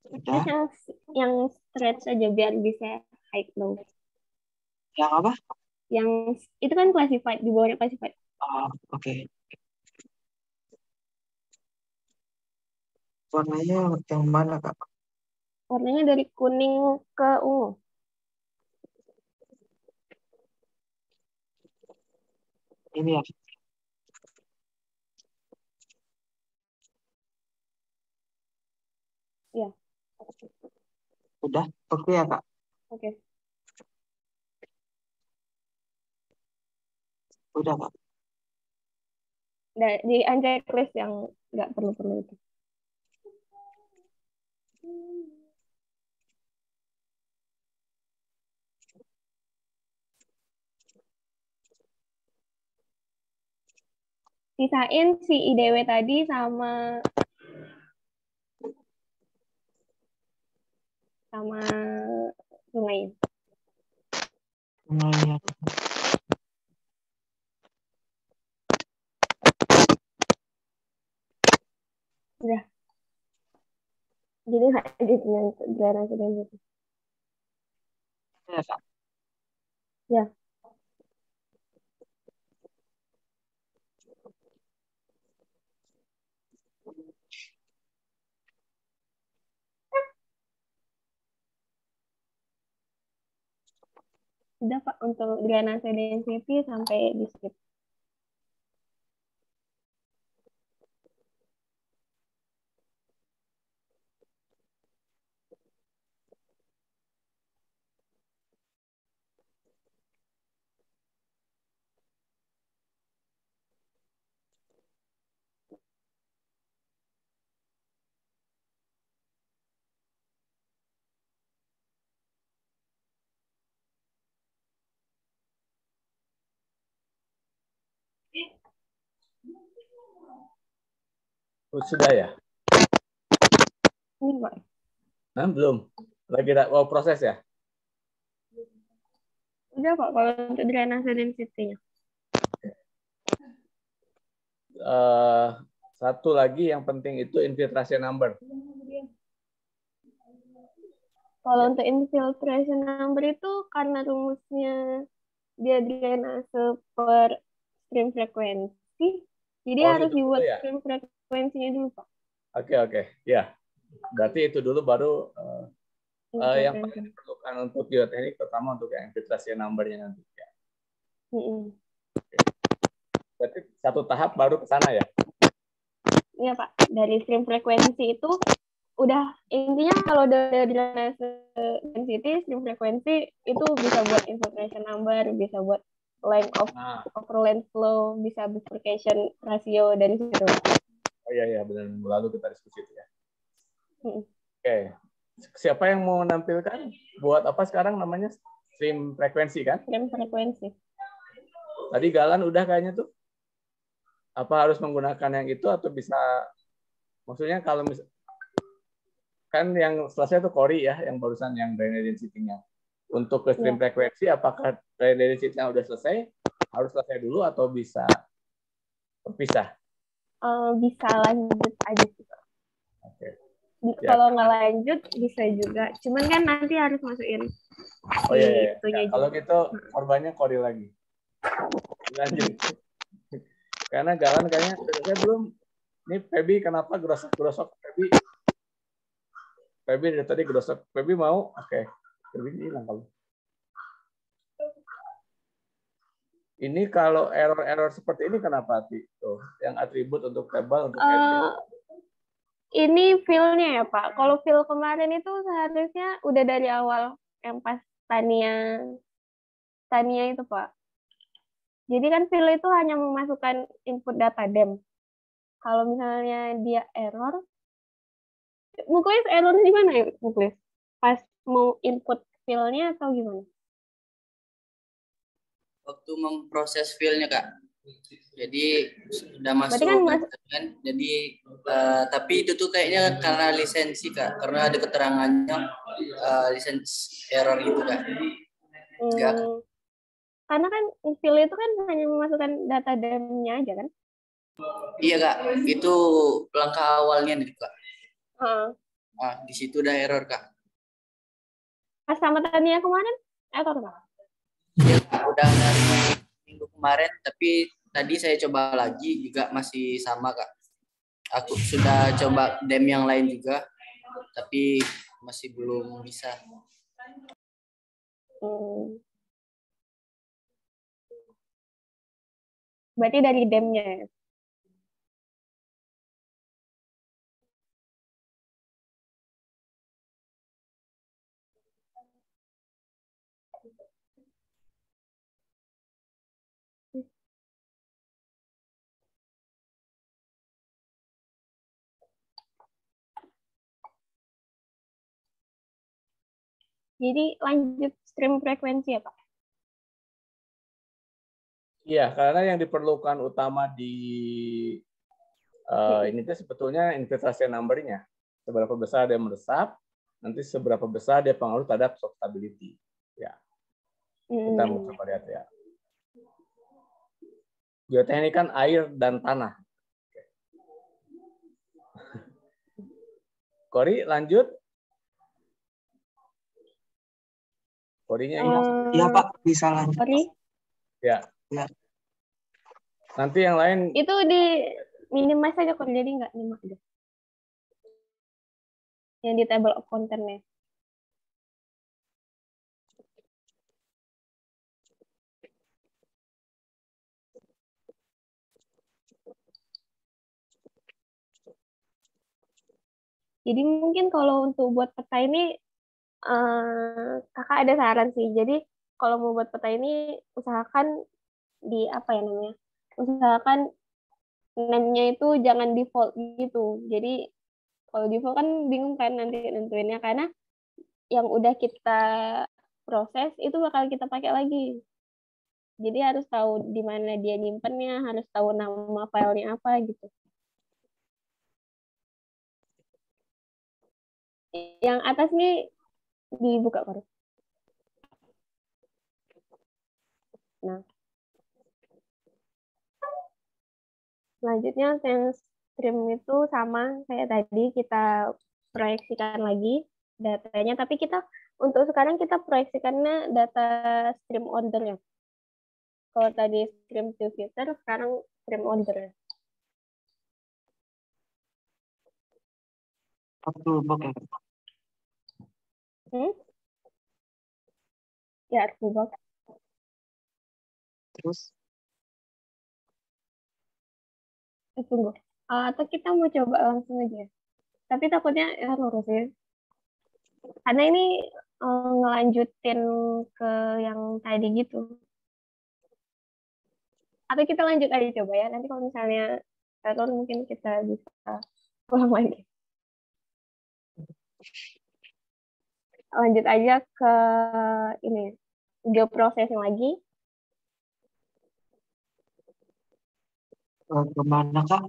Udah. Terus yang stretch aja biar bisa high low. Yang apa? Yang itu kan classified, di bawahnya classified. Oh, oke. Warnanya yang mana, Kak? Warnanya dari kuning ke ungu. Ini ya. Iya. Udah? Oke ya, Kak? Oke. Udah, Kak? Di unchecklist yang nggak perlu-perlu itu. Sisain si IDW tadi sama sungai. Sungainya. Udah. Jadi nggak edit dengan drainase density. Ya, Kak? Ya. Udah, Pak, untuk drainase density sampai di skip. Sudah ya? Ini, Pak. Nah, belum. Lagi proses ya? Udah, Pak, kalau untuk drainase density-nya. Satu lagi yang penting itu infiltration number. Kalau untuk infiltration number itu karena rumusnya dia drainase per stream frekuensi, jadi harus itu dibuat ya? stream frekuensinya dulu, Pak. Oke. Ya. Berarti itu dulu baru yang paling diperlukan untuk geoteknik, terutama untuk yang infiltration number-nya nanti. Ya. Berarti satu tahap baru ke sana ya? Iya, Pak. Dari stream frekuensi itu udah intinya kalau dari drainase density, stream frekuensi itu bisa buat infiltration number, bisa buat length of overland flow, bisa bifurcation ratio dari situ. Oh iya benar, minggu lalu kita diskusi itu ya. Oke. Siapa yang mau menampilkan? Buat apa sekarang namanya stream frekuensi kan? Stream frekuensi. Tadi Galan udah kayaknya tuh. Apa harus menggunakan yang itu atau bisa? Maksudnya kalau kan yang selesai itu Kori ya, yang barusan yang drainage density-nya. Untuk ke stream frekuensi, apakah drainage density-nya udah selesai? Harus selesai dulu atau bisa berpisah? Bisa lanjut aja sih. Oke. Kalau nggak lanjut bisa juga. Cuman kan nanti harus masukin. Oh iya. Kalau gitu korbannya Kori lagi. Lanjut. Karena Galan kayaknya saya belum. Ini Feby kenapa gerosok Feby? Feby dari tadi gerosok. Feby mau? Oke. Feby hilang kalau. Ini kalau error seperti ini kenapa tuh? Yang atribut untuk table untuk ini feel-nya ya Pak. Kalau feel kemarin itu seharusnya udah dari awal yang pas Tania itu Pak. Jadi kan feel itu hanya memasukkan input data dem. Kalau misalnya dia error, Muklis error di mana ya Muklis? Pas mau input feel-nya atau gimana? Waktu memproses file-nya Kak. Jadi sudah masuk kan, jadi tapi itu tuh kayaknya karena lisensi Kak, karena ada keterangannya lisensi error gitu Kak. Karena kan file itu kan hanya memasukkan data dem-nya aja kan? Iya Kak, itu langkah awalnya nih Kak. Di situ udah error Kak. Pas sama Tania kemarin error Kak? Ya, udah dari minggu kemarin, tapi tadi saya coba lagi juga masih sama Kak. Aku sudah coba dem yang lain juga, tapi masih belum bisa. Berarti dari dem-nya. Jadi lanjut stream frekuensi ya Pak? Iya, karena yang diperlukan utama di ini tuh sebetulnya infiltration number-nya. Seberapa besar dia meresap, nanti seberapa besar dia pengaruh terhadap soft stability. Ya. Kita mau coba lihat ya. Geoteknik kan air dan tanah. Kori, lanjut. Korinya iya Pak, bisa lanjut. Kori? Ya. Nanti yang lain. Itu di minimize aja Kori, jadi nggak nyimak deh. Yang di table of content-nya. Jadi mungkin kalau untuk buat peta ini kakak ada saran sih. Jadi kalau mau buat peta ini usahakan di apa ya namanya? Usahakan name-nya itu jangan default gitu. Jadi kalau default kan bingung kan nanti nentuinnya karena yang udah kita proses itu bakal kita pakai lagi. Jadi harus tahu di mana dia nyimpennya, harus tahu nama filenya apa gitu. Yang atas nih dibuka Kori. Nah. Selanjutnya yang stream itu sama kayak tadi, kita proyeksikan lagi datanya, tapi untuk sekarang kita proyeksikannya data stream order ya. Kalau tadi stream to filter, sekarang stream order. Toolbox ya. Ya, toolbox. Terus? Tunggu. Atau kita mau coba langsung aja. Tapi takutnya lurus ya. Karena ini ngelanjutin ke yang tadi gitu. Atau kita lanjut aja coba ya. Nanti kalau misalnya error mungkin kita bisa ulang lagi. Lanjut aja ke ini. Geoprocessing lagi. Kemana Kak?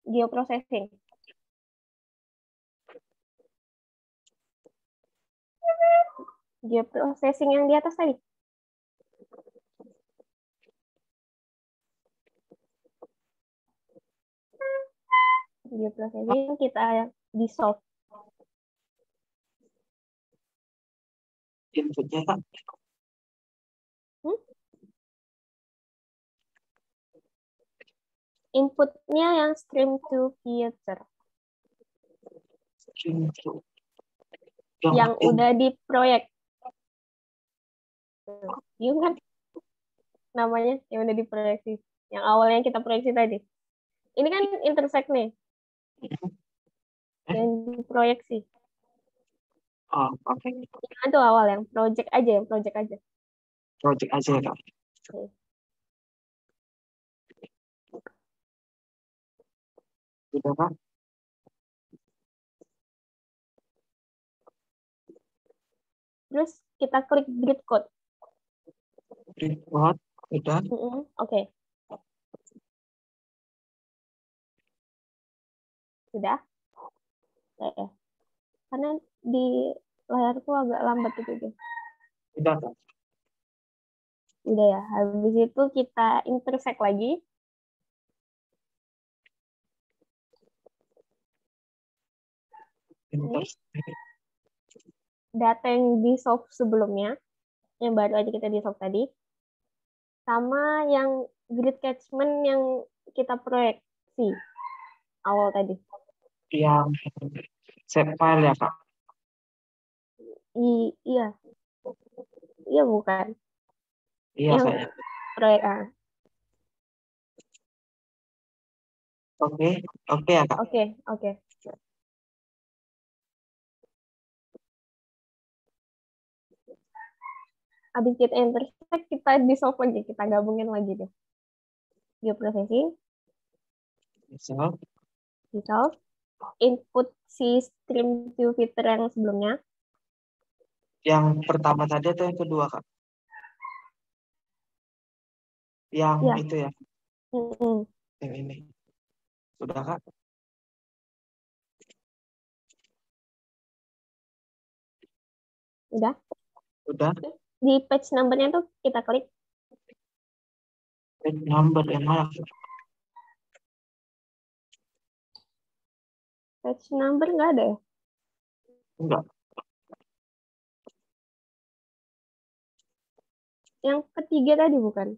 Geoprocessing. Geoprocessing yang di atas tadi. Geoprocessing kita di solve. Inputnya Kak? Inputnya yang stream to filter. Stream to. Yang udah diproyek. Iya kan? Namanya yang udah diproyeksi. Yang awalnya kita proyeksi tadi. Ini kan intersect nih. Yang diproyeksi. Oh, oke. Yang itu awal yang project aja. Project aja ya Kak. Okay. Udah Kak? Terus kita klik grid code. Grid code, udah. Oke. Sudah? Oke. Karena di layarku agak lambat gitu deh. Udah Kak. Udah ya. Habis itu kita intersect lagi. Data yang di solve sebelumnya, yang baru aja kita di solve tadi, sama yang grid catchment yang kita proyeksi awal tadi. Yang save file ya Kak? Iya. Iya bukan. Iya yang Kak. Proyek A. Oke ya Kak. Oke. Habis kita intersect, kita di solve lagi, kita gabungin lagi deh. Geoprocessing, di solve, input si stream to filter yang sebelumnya. Yang pertama tadi atau yang kedua Kak? Yang ya. Itu ya? Yang ini. Sudah Kak? Udah. Di page number-nya tuh kita klik. Page number yang mana? Page number nggak ada ya? Enggak. Yang ketiga tadi bukan?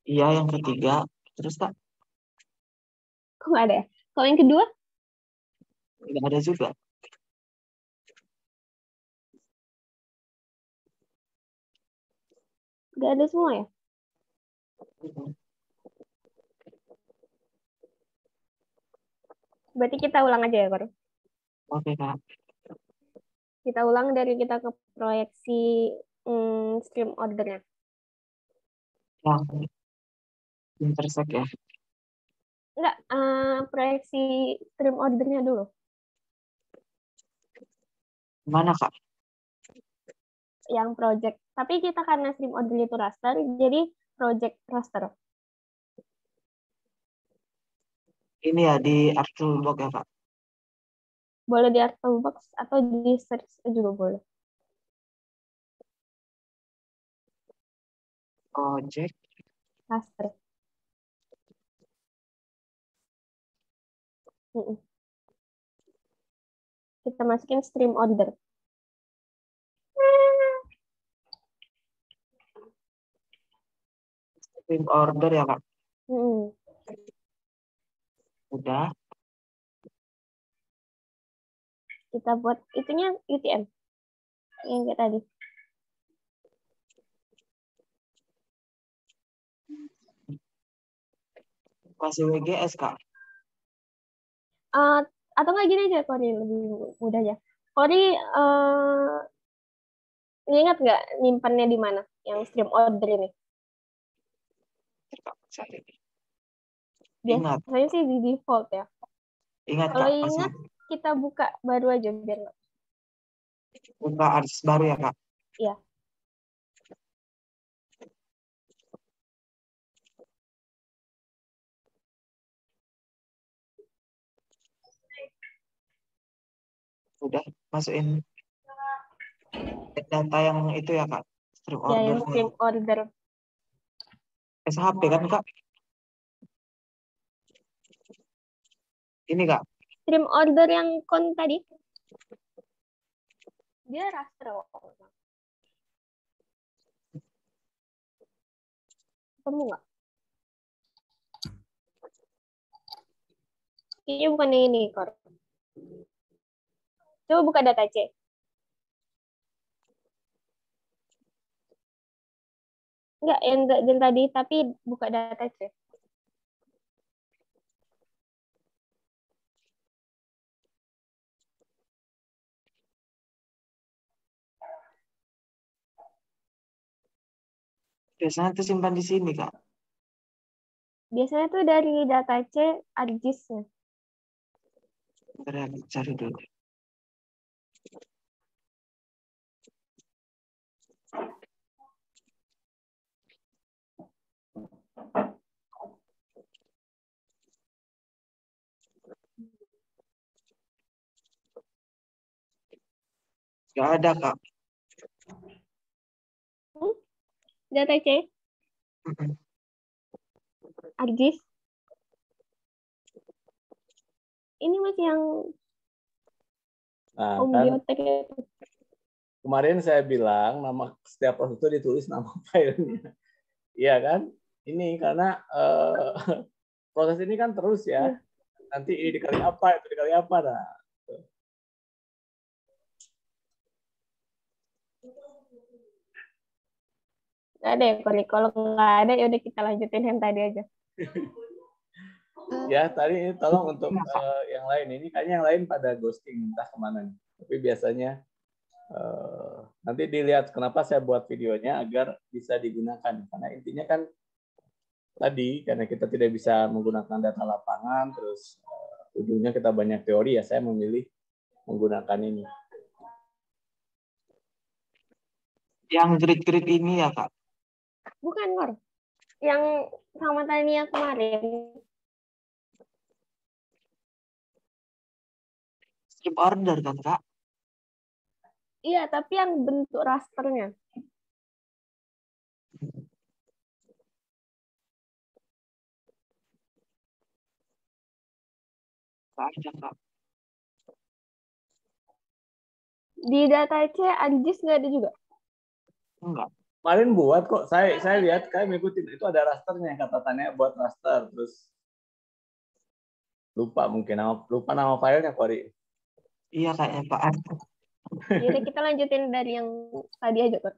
Iya, yang ketiga. Terus Kak? Kok nggak ada ya? Kalau yang kedua? Nggak ada juga. Nggak ada semua ya? Berarti kita ulang aja ya, Kor? Oke, Kak. Kita ulang dari kita ke proyeksi stream ordernya. Yang intersect ya? Enggak, proyeksi stream ordernya dulu. Mana, Kak? Yang project. Tapi kita karena stream order itu raster, jadi project raster. Ini ya, di Art Toolbox ya, Kak? Boleh di Art Toolbox atau di search juga boleh. Project raster. Kita masukin stream order. Stream order ya, Kak? Udah. Kita buat itunya UTM. Yang kayak tadi. Masih WGS, Kak? Atau nggak gini aja, Kori, lebih mudah aja. Kori ingat nggak nyimpannya di mana yang stream order ini? Ingat. Biasanya sih di default ya. Ingat, kalau Kak. Ingat kita buka baru aja biar buka artis baru ya, Kak? Iya. Udah masukin data yang itu ya, Kak? Stream order. Ya, yang stream order. SHP kan, Kak? Ini, Kak? Stream order yang kon tadi. Dia raster kok. Ketemu nggak? Ini bukan ini, Kor. Coba buka data C. Enggak, yang tadi, tapi buka data C. Biasanya tuh simpan di sini, Kak. Biasanya tuh dari data C, ArcGIS-nya. Bentar ya, cari dulu. Gak ada, Kak. Data C? ArcGIS? Ini masih yang kan, kemarin saya bilang nama setiap proses itu ditulis nama filenya. Iya kan? Ini karena proses ini kan terus ya. Nanti ini dikali apa, itu dikali apa. Nah. Nggak ada ya, kalau nggak ada ya udah kita lanjutin yang tadi aja. Ya, tadi ini tolong untuk yang lain. Ini kayaknya yang lain pada ghosting, entah kemana. Tapi biasanya nanti dilihat kenapa saya buat videonya agar bisa digunakan. Karena intinya kan tadi, karena kita tidak bisa menggunakan data lapangan, terus ujungnya kita banyak teori, ya saya memilih menggunakan ini. Yang grid-grid ini ya, Kak? Bukan, Kor. Yang sama Tania kemarin. Stream order kan, Kak? Iya, tapi yang bentuk rasternya. Ada, Kak. Di data C, ArcGIS nggak ada juga? Enggak. Kemarin buat kok, saya lihat kayak mengikuti itu ada rasternya, kata Tania buat raster, terus lupa nama filenya, Kori. Iya, kayaknya Pak. Jadi kita lanjutin dari yang tadi aja, Kor.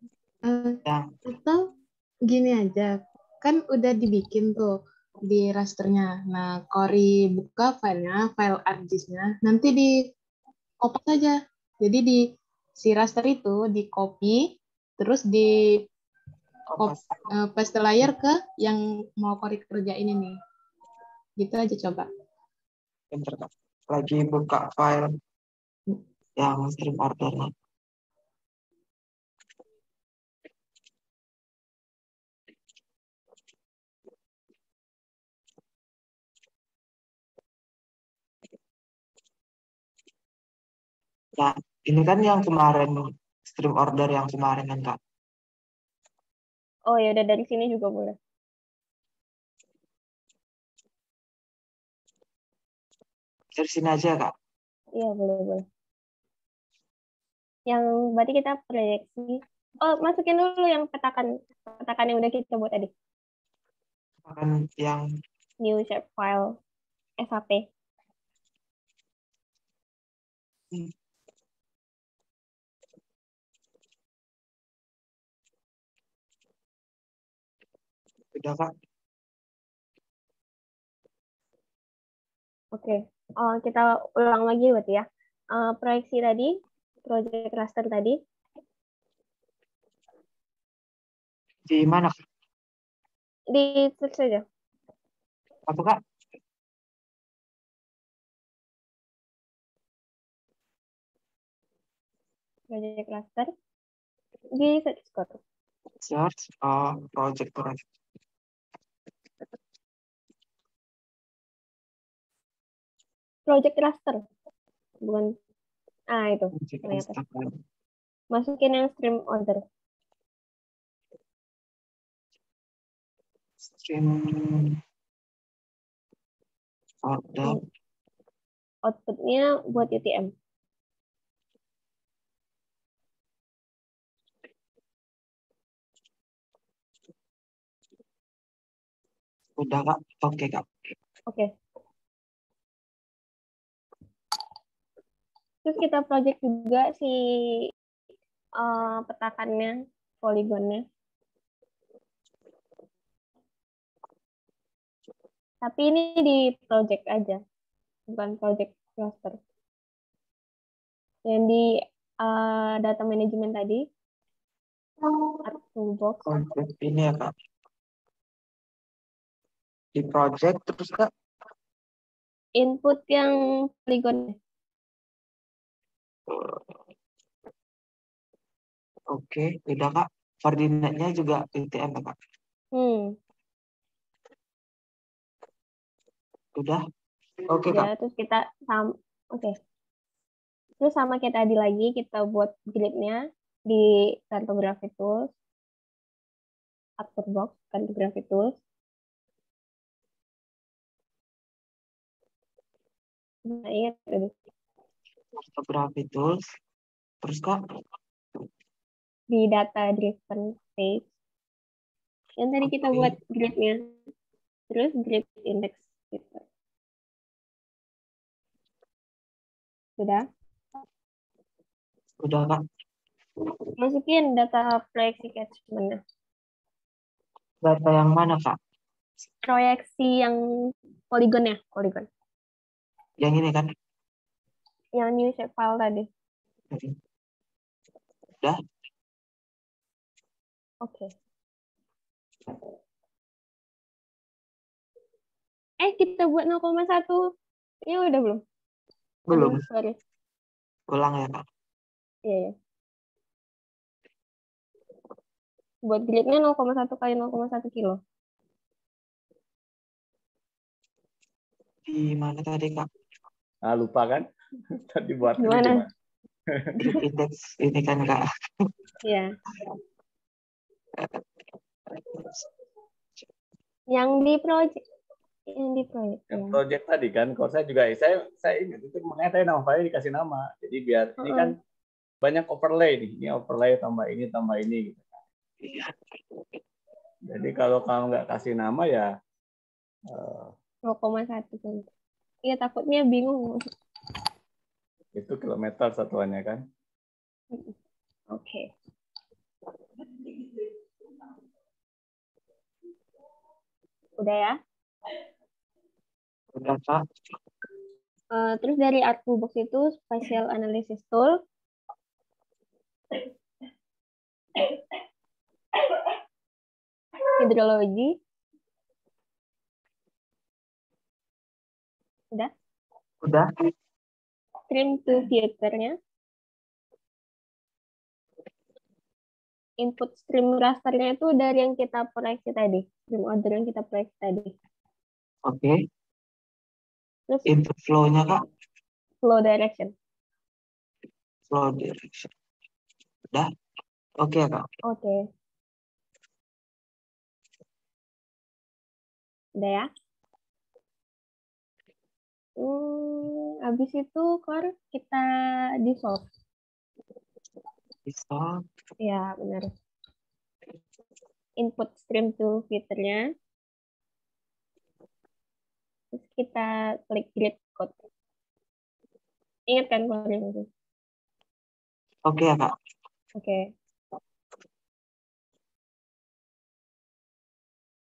Atau gini aja, kan udah dibikin tuh di rasternya. Nah, Kori buka filenya, file ArcGIS-nya, nanti di copy saja. Jadi di si raster itu di copy, terus di paste layer ke yang mau Kori kerjain ini. Gitu aja coba. Bentar, Kak. Lagi buka file yang stream ordernya. Nah, ini kan yang kemarin, stream order yang kemarin kan, Kak? Oh ya udah, dari sini juga boleh. Terusin aja, Kak. Iya, boleh. Yang berarti kita proyeksi. Oh, masukin dulu yang petakan yang udah kita buat tadi. Petakan yang New shapefile SAP. Udah, Kak. Oke. Kita ulang lagi berarti ya. Proyeksi tadi, project cluster tadi. Di mana, Kak? Di klik saja. Apa, Kak? Project cluster. Di search code. Search project cluster. Project cluster. Bukan. Itu. Ternyata. Masukin yang stream order. Stream order. Outputnya buat UTM. Udah, Kak. Oke, Kak. Oke. Terus kita project juga si petakannya, poligonnya. Tapi ini di project aja, bukan project cluster. Yang di data management tadi, toolbox. Project ini ya, Kak. Di project terus, Kak. Input yang poligonnya. Oke, udah, Kak. Koordinatnya juga UTM, Kak. Udah. Oke, Kak. Terus kita oke. Terus sama kayak tadi lagi kita buat gridnya di cartography tools, actor box, cartography tools. Nah, ingat tadi. Cartography tools. Terus, Kak? Di data driven page. Yang tadi kita buat gridnya. Terus grid index gitu. Sudah? Udah, Kak. Masukin data proyeksi catchment-nya. Data yang mana, Kak? Proyeksi yang poligon. Yang ini kan? Yang new shapefile tadi. Udah? Oke. Kita buat 0,1. Ini udah belum? Belum. Sorry. Ulang ya, Kak? Iya. Buat gridnya 0,1 kali 0,1 kilo. Di mana tadi, Kak? Lupa kan? Tadi buat gimana? Grid index ini kan, Kak? Iya. Yang di project. Project tadi kan, kalau saya juga saya ingat itu makanya saya nama file dikasih nama. Jadi biar ini kan banyak overlay nih. Ini overlay tambah ini gitu. Jadi kalau kamu nggak kasih nama ya 0,1. Iya, takutnya bingung. Itu kilometer satuannya kan. Oke. Udah ya? Udah, Kak. Terus dari art toolbox itu spatial analysis tool. Hidrologi. Udah? Udah. Stream to filternya. Input stream rasternya itu dari yang kita proyeksi tadi. Stream order yang kita proyeksi tadi. Oke. Terus input flow-nya, Kak? Flow direction. Flow direction. Udah? Oke, Kak. Oke. Udah ya? Habis itu keluar kita dissolve. Dissolve. Ya, benar. Input stream to filternya. Terus kita klik grid code. Ingat kan keluarin itu? Oke ya, Kak. Oke.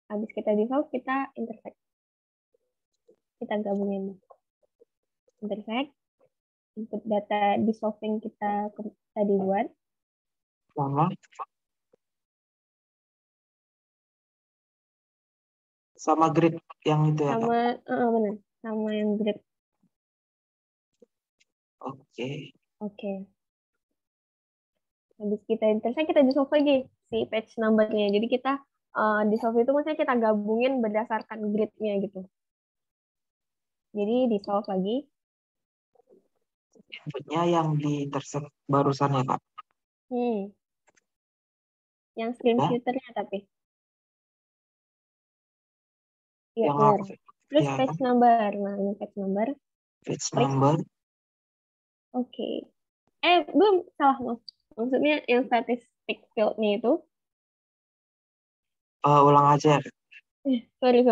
Habis kita dissolve, kita intersect. Kita gabungin. Intersect. Input data dissolving kita tadi buat. Sama grid yang itu ya, Kak? Benar. Sama yang grid. Oke. Oke. Habis kita intersect, kita dissolve lagi si page number-nya. Jadi kita dissolve itu maksudnya kita gabungin berdasarkan grid-nya gitu. Jadi dissolve lagi. Inputnya yang di intersect barusan ya, Kak? Yang stream filternya tapi. Iya, Yang benar. Terus ya, page number. Nah, ini page number. Page number. Oke. Belum salah, Mas. Maksudnya yang statistik field-nya itu. Ulang aja. Sorry.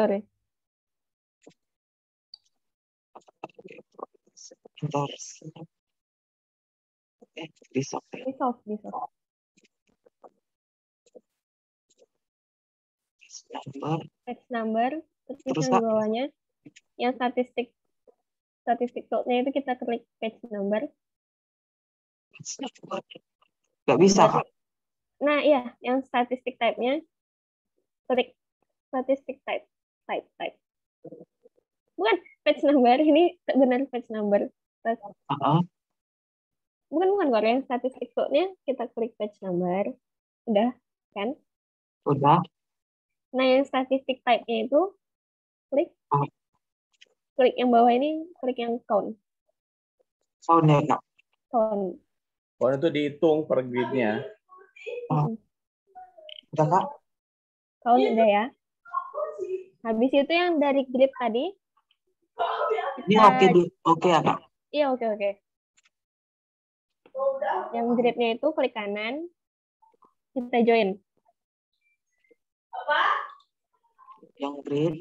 Dissolve. Page number. Terus yang di bawahnya. Yang statistik field-nya itu kita klik page number. Nggak bisa, Kak? Nah, iya. Yang statistik type-nya klik statistik type. Bukan page number, ini benar page number. Bukan kalau yang statistik field-nya kita klik page number. Udah, kan? Udah. Nah, yang statistik type-nya itu klik yang bawah ini, klik yang count. Count ya, Kak? Count. Count itu dihitung per grid-nya. Udah, Kak? Count udah ya. Habis itu yang dari grid tadi. Ini oke ya, Kak? Iya, oke. Yang grid-nya itu klik kanan. Kita join. Yang grid.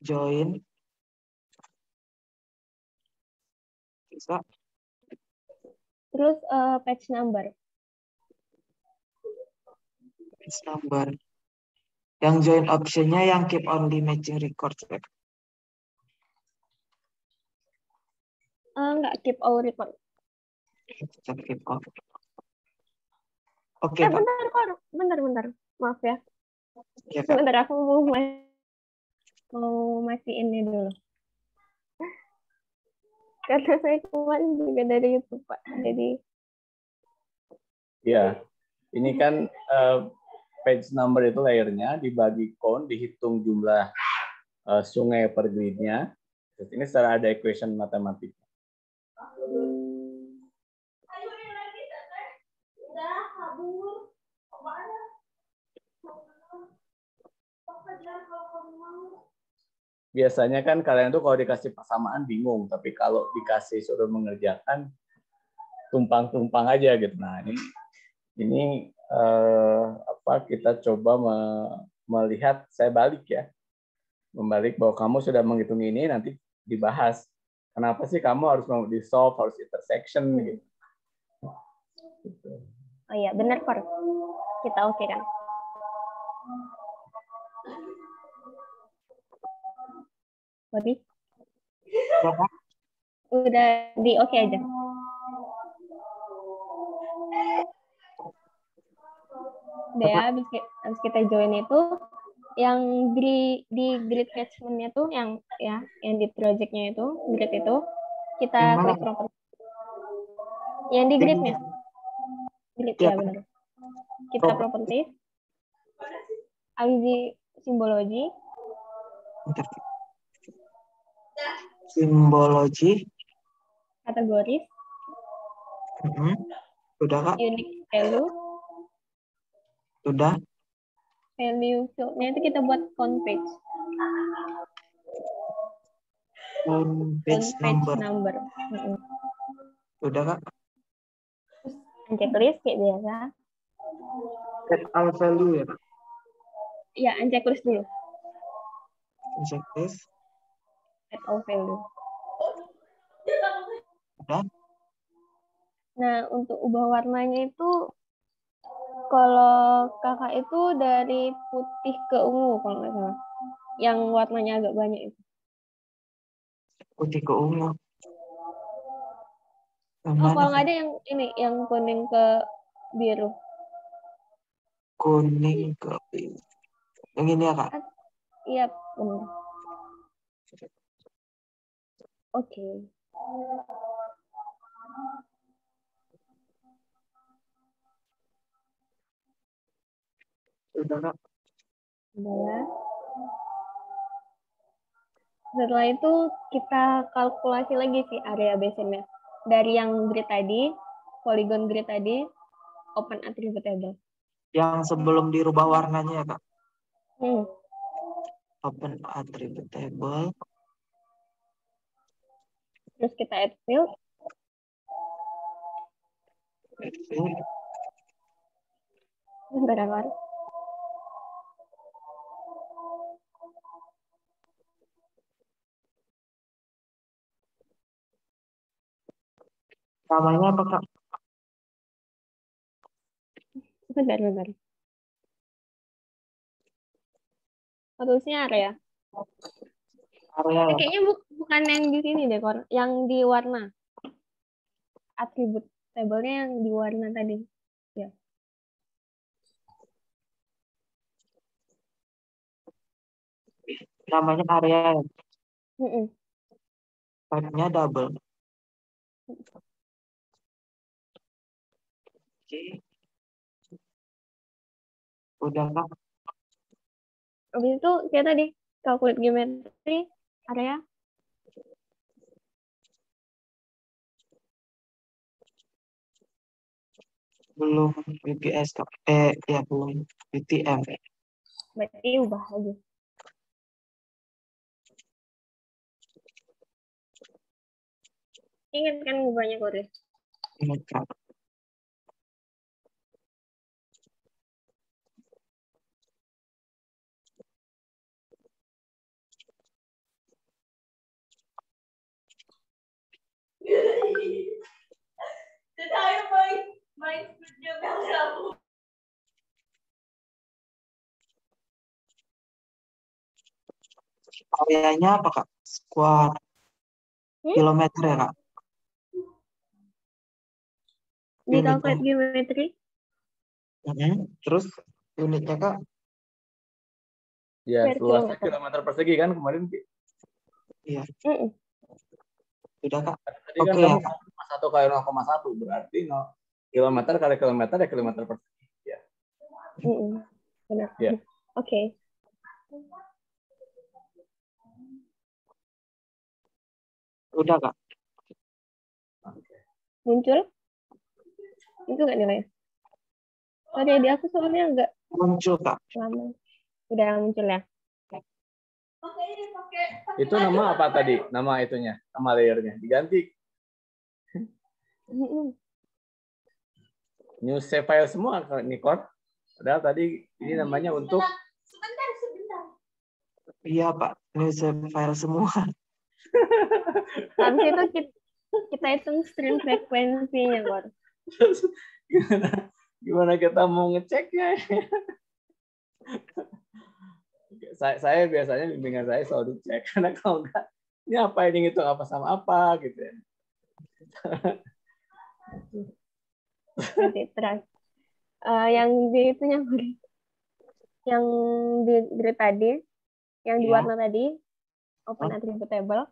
Join. Bisa. Terus page number. Page number. Yang join option-nya yang keep only matching records. Enggak, keep all record. Keep all. Oke, Pak. Bentar. Maaf ya. Ya, Kak. Sebentar, aku mau matiin ini dulu. Karena saya kemarin juga dari YouTube, Pak. Jadi. Ya, ini kan page number itu layernya dibagi count, dihitung jumlah sungai per gridnya. Terus ini secara ada equation matematik. Biasanya kan kalian tuh kalau dikasih persamaan bingung, tapi kalau dikasih suruh mengerjakan tumpang-tumpang aja gitu. Nah, ini kita coba melihat, saya balik ya. Membalik bahwa kamu sudah menghitung ini, nanti dibahas. Kenapa sih kamu harus mau dissolve, harus intersection gitu. Oh iya, benar, Kor. Kita oke kan? Sorry. Udah di oke aja. Udah ya, habis kita join itu, yang di grid catchment-nya tuh, yang di project-nya itu, grid itu, kita klik property. Yang di grid-nya. Grid, ya benar. Kita property. Habis di simbologi. Simbologi. Kategoris. Udah, Kak? Unique value. Udah. Value field-nya itu kita buat count page. On page number. Udah Kak? Checklist kayak biasa. Set all value ya Kak? Iya, checklist dulu. Checklist. Set all value. Udah. Nah, untuk ubah warnanya itu kalau kakak itu dari putih ke ungu kalau nggak salah. Yang warnanya agak banyak itu. Putih ke ungu. Oh, kalau nggak ada yang ini, yang kuning ke biru. Kuning ke biru. Yang ini ya Kak? Iya, benar. Oke. Udah Kak? Udah ya. Setelah itu kita kalkulasi lagi sih area basinnya. Dari yang grid tadi, polygon grid tadi, open attribute table. Yang sebelum dirubah warnanya ya Kak? Open attribute table. Terus kita add field. Bentar. Namanya apa Kak? Bentar. Harusnya area. Area. Kayaknya bukan yang di sini deh, yang di warna. Atribut tabelnya yang di warna tadi. Ya. Namanya area. Type-nya double. Oke. Udah Kak? Habis itu kayak tadi, calculate geometry, area. Belum BPS Kak. Ya belum BTM. Berarti ubah aja. Ingat kan ubahnya Kore? Ingat Kak. Areanya apa Kak? Square kilometer ya Kak? Di calculate geometry. Terus unitnya Kak? Ya, luasnya kilometer persegi kan kemarin? Iya. Sudah Kak? Tadi kan kamu 1 kali 0,1 berarti kilometer kali kilometer ya kilometer persegi. Ya. Benar. Ya. Oke. Udah Kak? Muncul? Itu nggak nilainya? Tadi di aku soalnya nggak muncul Kak. Lama. Udah muncul ya? Itu nama apa tadi? Nama itunya, nama layernya diganti. New save file semua Nikon. Padahal tadi ini namanya untuk Sebentar. Iya Pak, new save file semua. Habis itu kita hitung stream frekuensinya, Kor. Gimana kita mau ngeceknya? Saya biasanya bimbingan saya selalu dicek karena kalau enggak ini apa ini ngitung apa sama apa gitu ya. Nanti terus yang di itunya yang di grid tadi, yang di warna tadi, open attribute table.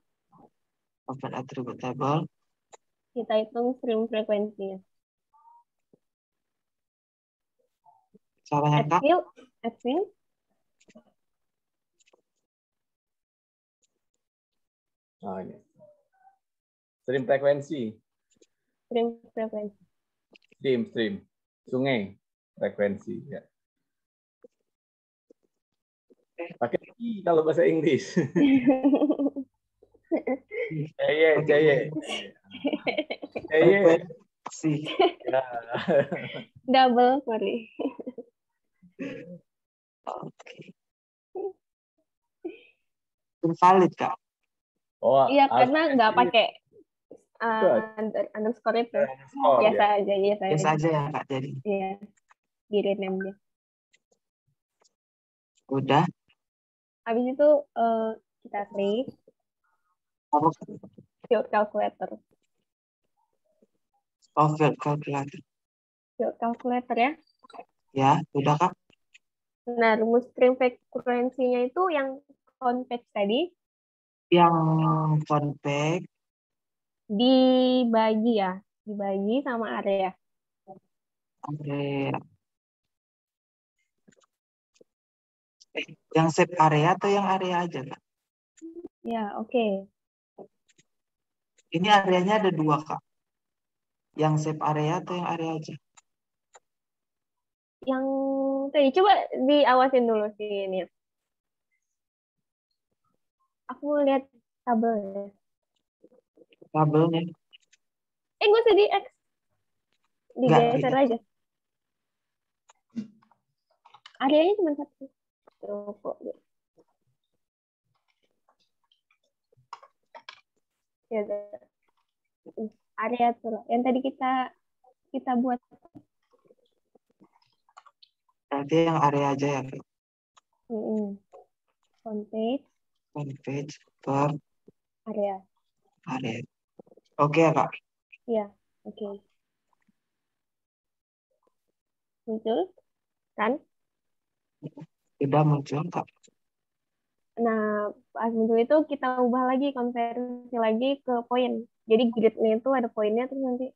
Open attribute table. Kita hitung stream frekuensinya. Caranya Kak? Add field. Oh, ini. Stream frekuensi. Stream. Sungai. Frekuensi. Ya. Pakai I kalau bahasa Inggris. Ceye. Ya. Double, sorry. Oke. Invalid, Kak. Oh, iya, karena nggak pakai underscore itu. Biasa aja. Biasa aja ya, Kak, jadi. Iya, di rename dia. Udah. Habis itu kita klik field calculator. Oh, field calculator. Field calculator ya. Ya, udah, Kak. Nah, rumus stream frekuensinya itu yang convex tadi. Yang convex dibagi sama area. Yang shape area atau yang area aja, Kak? Ya, oke. Ini areanya ada 2, Kak. Yang shape area atau yang area aja? Yang tadi coba diawasin dulu sih ini. Aku lihat tabelnya. Tabelnya? Nggak usah di X. Digeser aja. Areanya cuma 1. Ya, area tuh yang tadi kita buat. Berarti yang area aja ya, Kak? Convex per area. Oke ya, Kak? Iya, oke. Muncul kan? Udah muncul, Kak. Nah, pas muncul itu kita ubah lagi, konversi lagi ke poin. Jadi grid-nya itu ada poinnya, terus nanti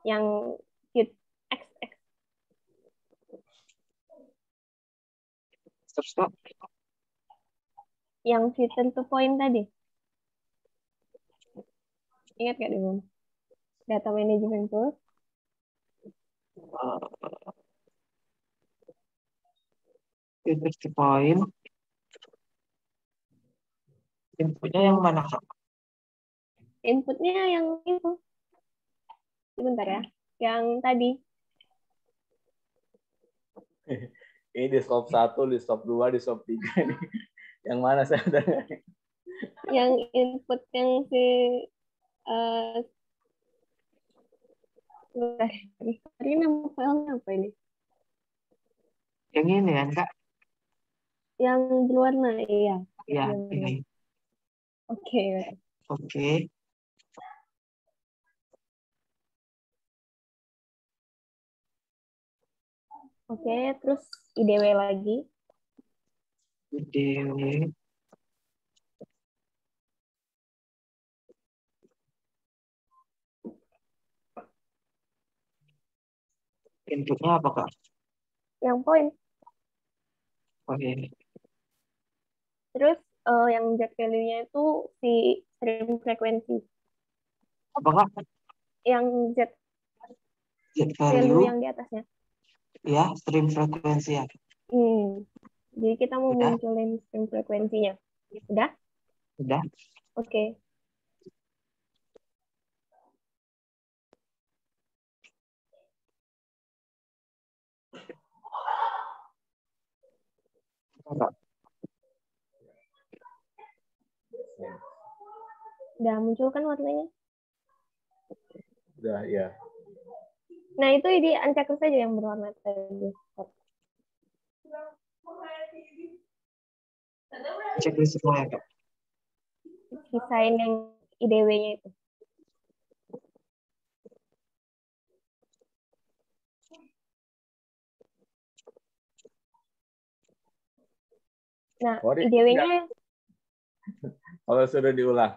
yang grid X. Terus, Kak? Yang return to point tadi. Ingat gak dengan data management tool? Return to point. Inputnya yang mana, Kak? Inputnya yang itu. Sebentar ya. Yang tadi. Ini di stop 1, di stop 2, di stop 3 nih. Yang mana saya udah? Yang input yang si ini nama filenya apa ini? Yang ini kan, Kak? Yang berwarna, iya. Iya, ini. Oke. Oke, terus IDW lagi. IDW. Inputnya apa, Kak? Yang poin. Oke. Terus yang Z value-nya itu si stream frekuensi. Apa, Kak? Yang Z value yang di atasnya. Ya, stream frekuensi ya. Jadi kita mau munculin stream frekuensinya. Udah? Udah. Oke. Udah muncul kan warnanya? Udah, ya. Nah, itu di uncheck saja yang berwarna tadi. Cek di semua ya, Kak. Sisain yang IDW-nya itu. Nah, IDW-nya kalau sudah diulang.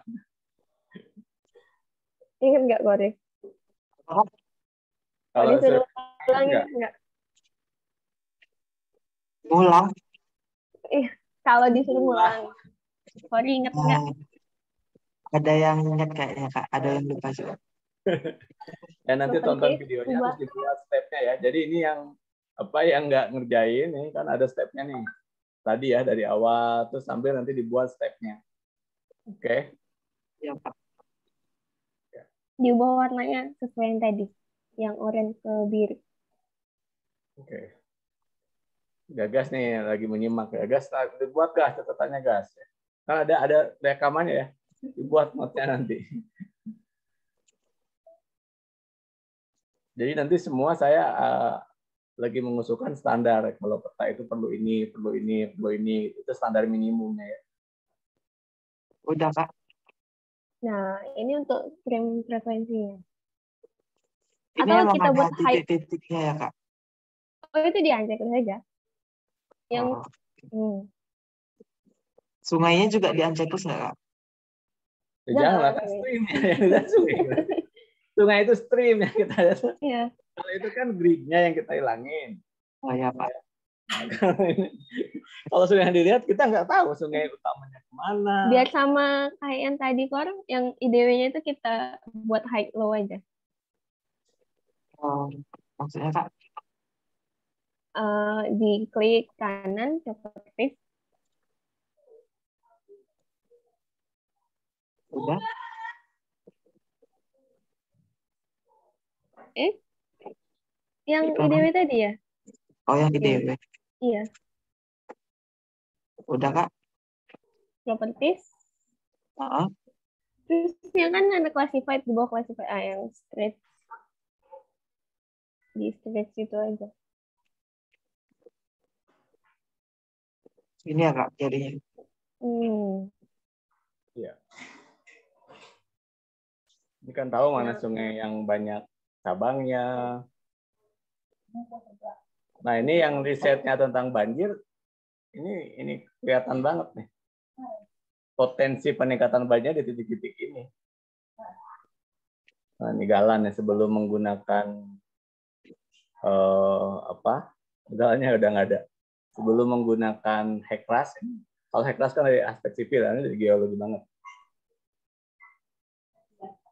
Ingat nggak, Kore? Kalau disuruh ulang nggak? Ulang? Iya, kalau disuruh ulang. Kore ingat nggak? Ada yang ingat kayaknya, Kak. Ada yang lupa juga. Ya nanti tonton videonya terus dibuat stepnya ya. Jadi ini yang nggak ngerjain ini kan ada stepnya nih. Tadi ya dari awal terus sambil nanti dibuat stepnya. Oke. Ya, Pak. Diubah warnanya sesuai yang tadi, yang oranye ke biru. Oke. Gagas nih lagi menyimak ya. Gas, dibuat gas catatannya gas. Kan ada rekamannya ya. Dibuat notnya nanti. Jadi nanti semua saya lagi mengusulkan standar. Kalau peta itu perlu ini, perlu ini, perlu ini. Itu standar minimumnya ya. Udah, Kak. Nah, ini untuk frame frekuensinya. Ini Atau emang kita buat ada height. titik-titiknya ya, Kak? Oh, itu diancekin saja. Yang Sungainya juga diancekus nggak, Kak? Ya, janganlah, kan streamnya yang kita sungai. Sungai itu stream yang kita lihat. Iya. Kalau itu kan gridnya yang kita hilangin. Oh ya, Pak. Kalau sungai yang dilihat, kita nggak tahu sungai utamanya kemana. Biar sama kayak yang tadi, Kor, yang IDW-nya itu kita buat high low aja. Oh, maksudnya, Kak? Di klik kanan, properties. Udah? Yang IDW tadi ya? Oh, yang IDW. Iya. Udah, Kak? Properties. Terus yang kan ada classified, di bawah classified. Yang stretch. Di stretch itu aja. Ini ya, Kak, jadinya. Iya. Ini kan tahu mana sungai yang banyak cabangnya. Nah, ini yang risetnya tentang banjir, ini kelihatan banget nih. Potensi peningkatan banjir di titik-titik ini. Nah, ini galan ya sebelum menggunakan galanya udah nggak ada. Sebelum menggunakan Hekras, kalau Hekras kan dari aspek sipil, ini dari geologi banget.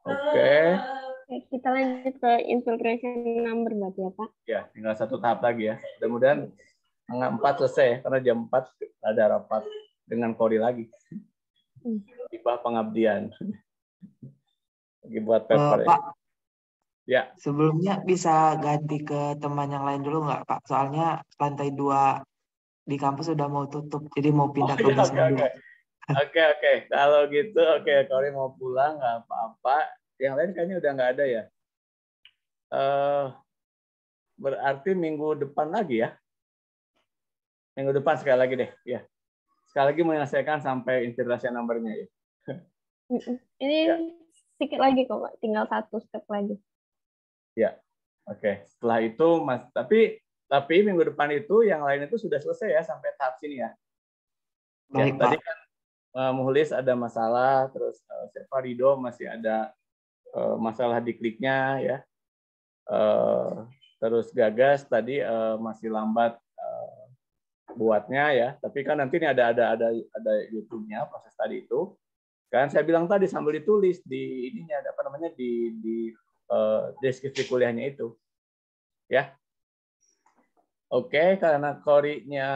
Oke. Kita lanjut ke infiltration number berarti ya, Pak? Ya, tinggal satu tahap lagi ya. Mudah-mudahan tanggal 4 selesai ya, karena jam 4 ada rapat dengan Kori lagi. Hibah pengabdian. Lagi buat paper Pak, ya. Sebelumnya bisa ganti ke teman yang lain dulu nggak, Pak? Soalnya lantai 2 di kampus udah mau tutup, jadi mau pindah ke basement dulu. Oke. Kalau gitu, Kori mau pulang, nggak apa-apa. Yang lain kayaknya udah nggak ada ya. Berarti minggu depan lagi ya. Minggu depan sekali lagi deh. Ya. Sekali lagi menyelesaikan sampai infiltration number-nya ya. Ini ya. Sedikit lagi kok, Pak. Tinggal 1 step lagi. Ya. Oke. Setelah itu, Mas. Tapi minggu depan itu yang lain itu sudah selesai ya sampai tahap sini ya. Baik, Tadi Pak. kan Muhlis ada masalah, terus Farido masih ada masalah di kliknya ya. Terus Gagas tadi masih lambat buatnya ya. Tapi kan nanti ini ada YouTube-nya proses tadi itu. Kan saya bilang tadi sambil ditulis di ininya di deskripsi kuliahnya itu. Ya. Oke, karena Kori-nya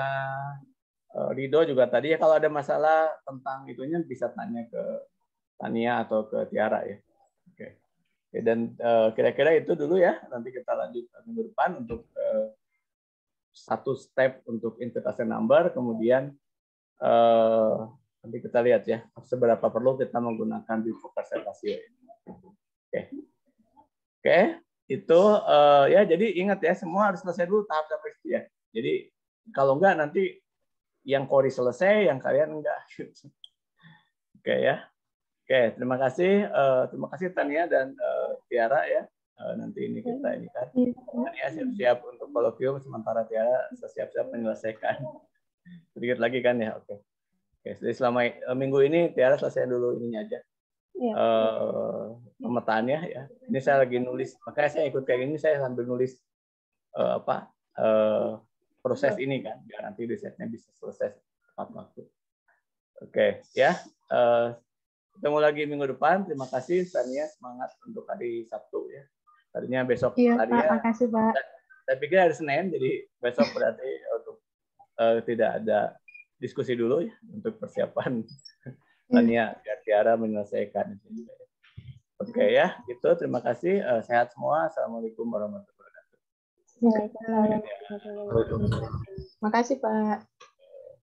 Rido juga tadi ya, kalau ada masalah tentang itunya bisa tanya ke Tania atau ke Tiara ya. Oke. Dan kira-kira itu dulu ya. Nanti kita lanjut minggu depan untuk satu step untuk infiltration number, kemudian nanti kita lihat ya seberapa perlu kita menggunakan bifurcasi rasio. Oke. Itu ya, jadi ingat ya, semua harus selesai dulu tahap sampai situ ya. Jadi kalau enggak nanti yang Kori selesai, yang kalian enggak. Oke ya. Oke, terima kasih Tania dan Tiara ya. Nanti ini kita ini kan. Tania siap-siap untuk kolokvium, sementara Tiara siap-siap menyelesaikan. Sedikit lagi kan ya. Oke. Jadi selama minggu ini Tiara selesai dulu ininya aja. Pemetaannya ya. Ini saya lagi nulis, makanya saya ikut kayak gini, saya sambil nulis proses ini kan, biar nanti risetnya bisa selesai tepat waktu. Oke ya. Ketemu lagi minggu depan. Terima kasih Tania, semangat untuk hari Sabtu ya. Tadinya besok Iya, Pak, makasih Pak. Saya pikir hari Senin, jadi besok berarti untuk tidak ada diskusi dulu ya untuk persiapan Tania, biar Tiara menyelesaikan itu juga. Oke ya, gitu. Terima kasih. Sehat semua. Assalamualaikum warahmatullahi wabarakatuh. Waalaikumsalam. Makasih Pak.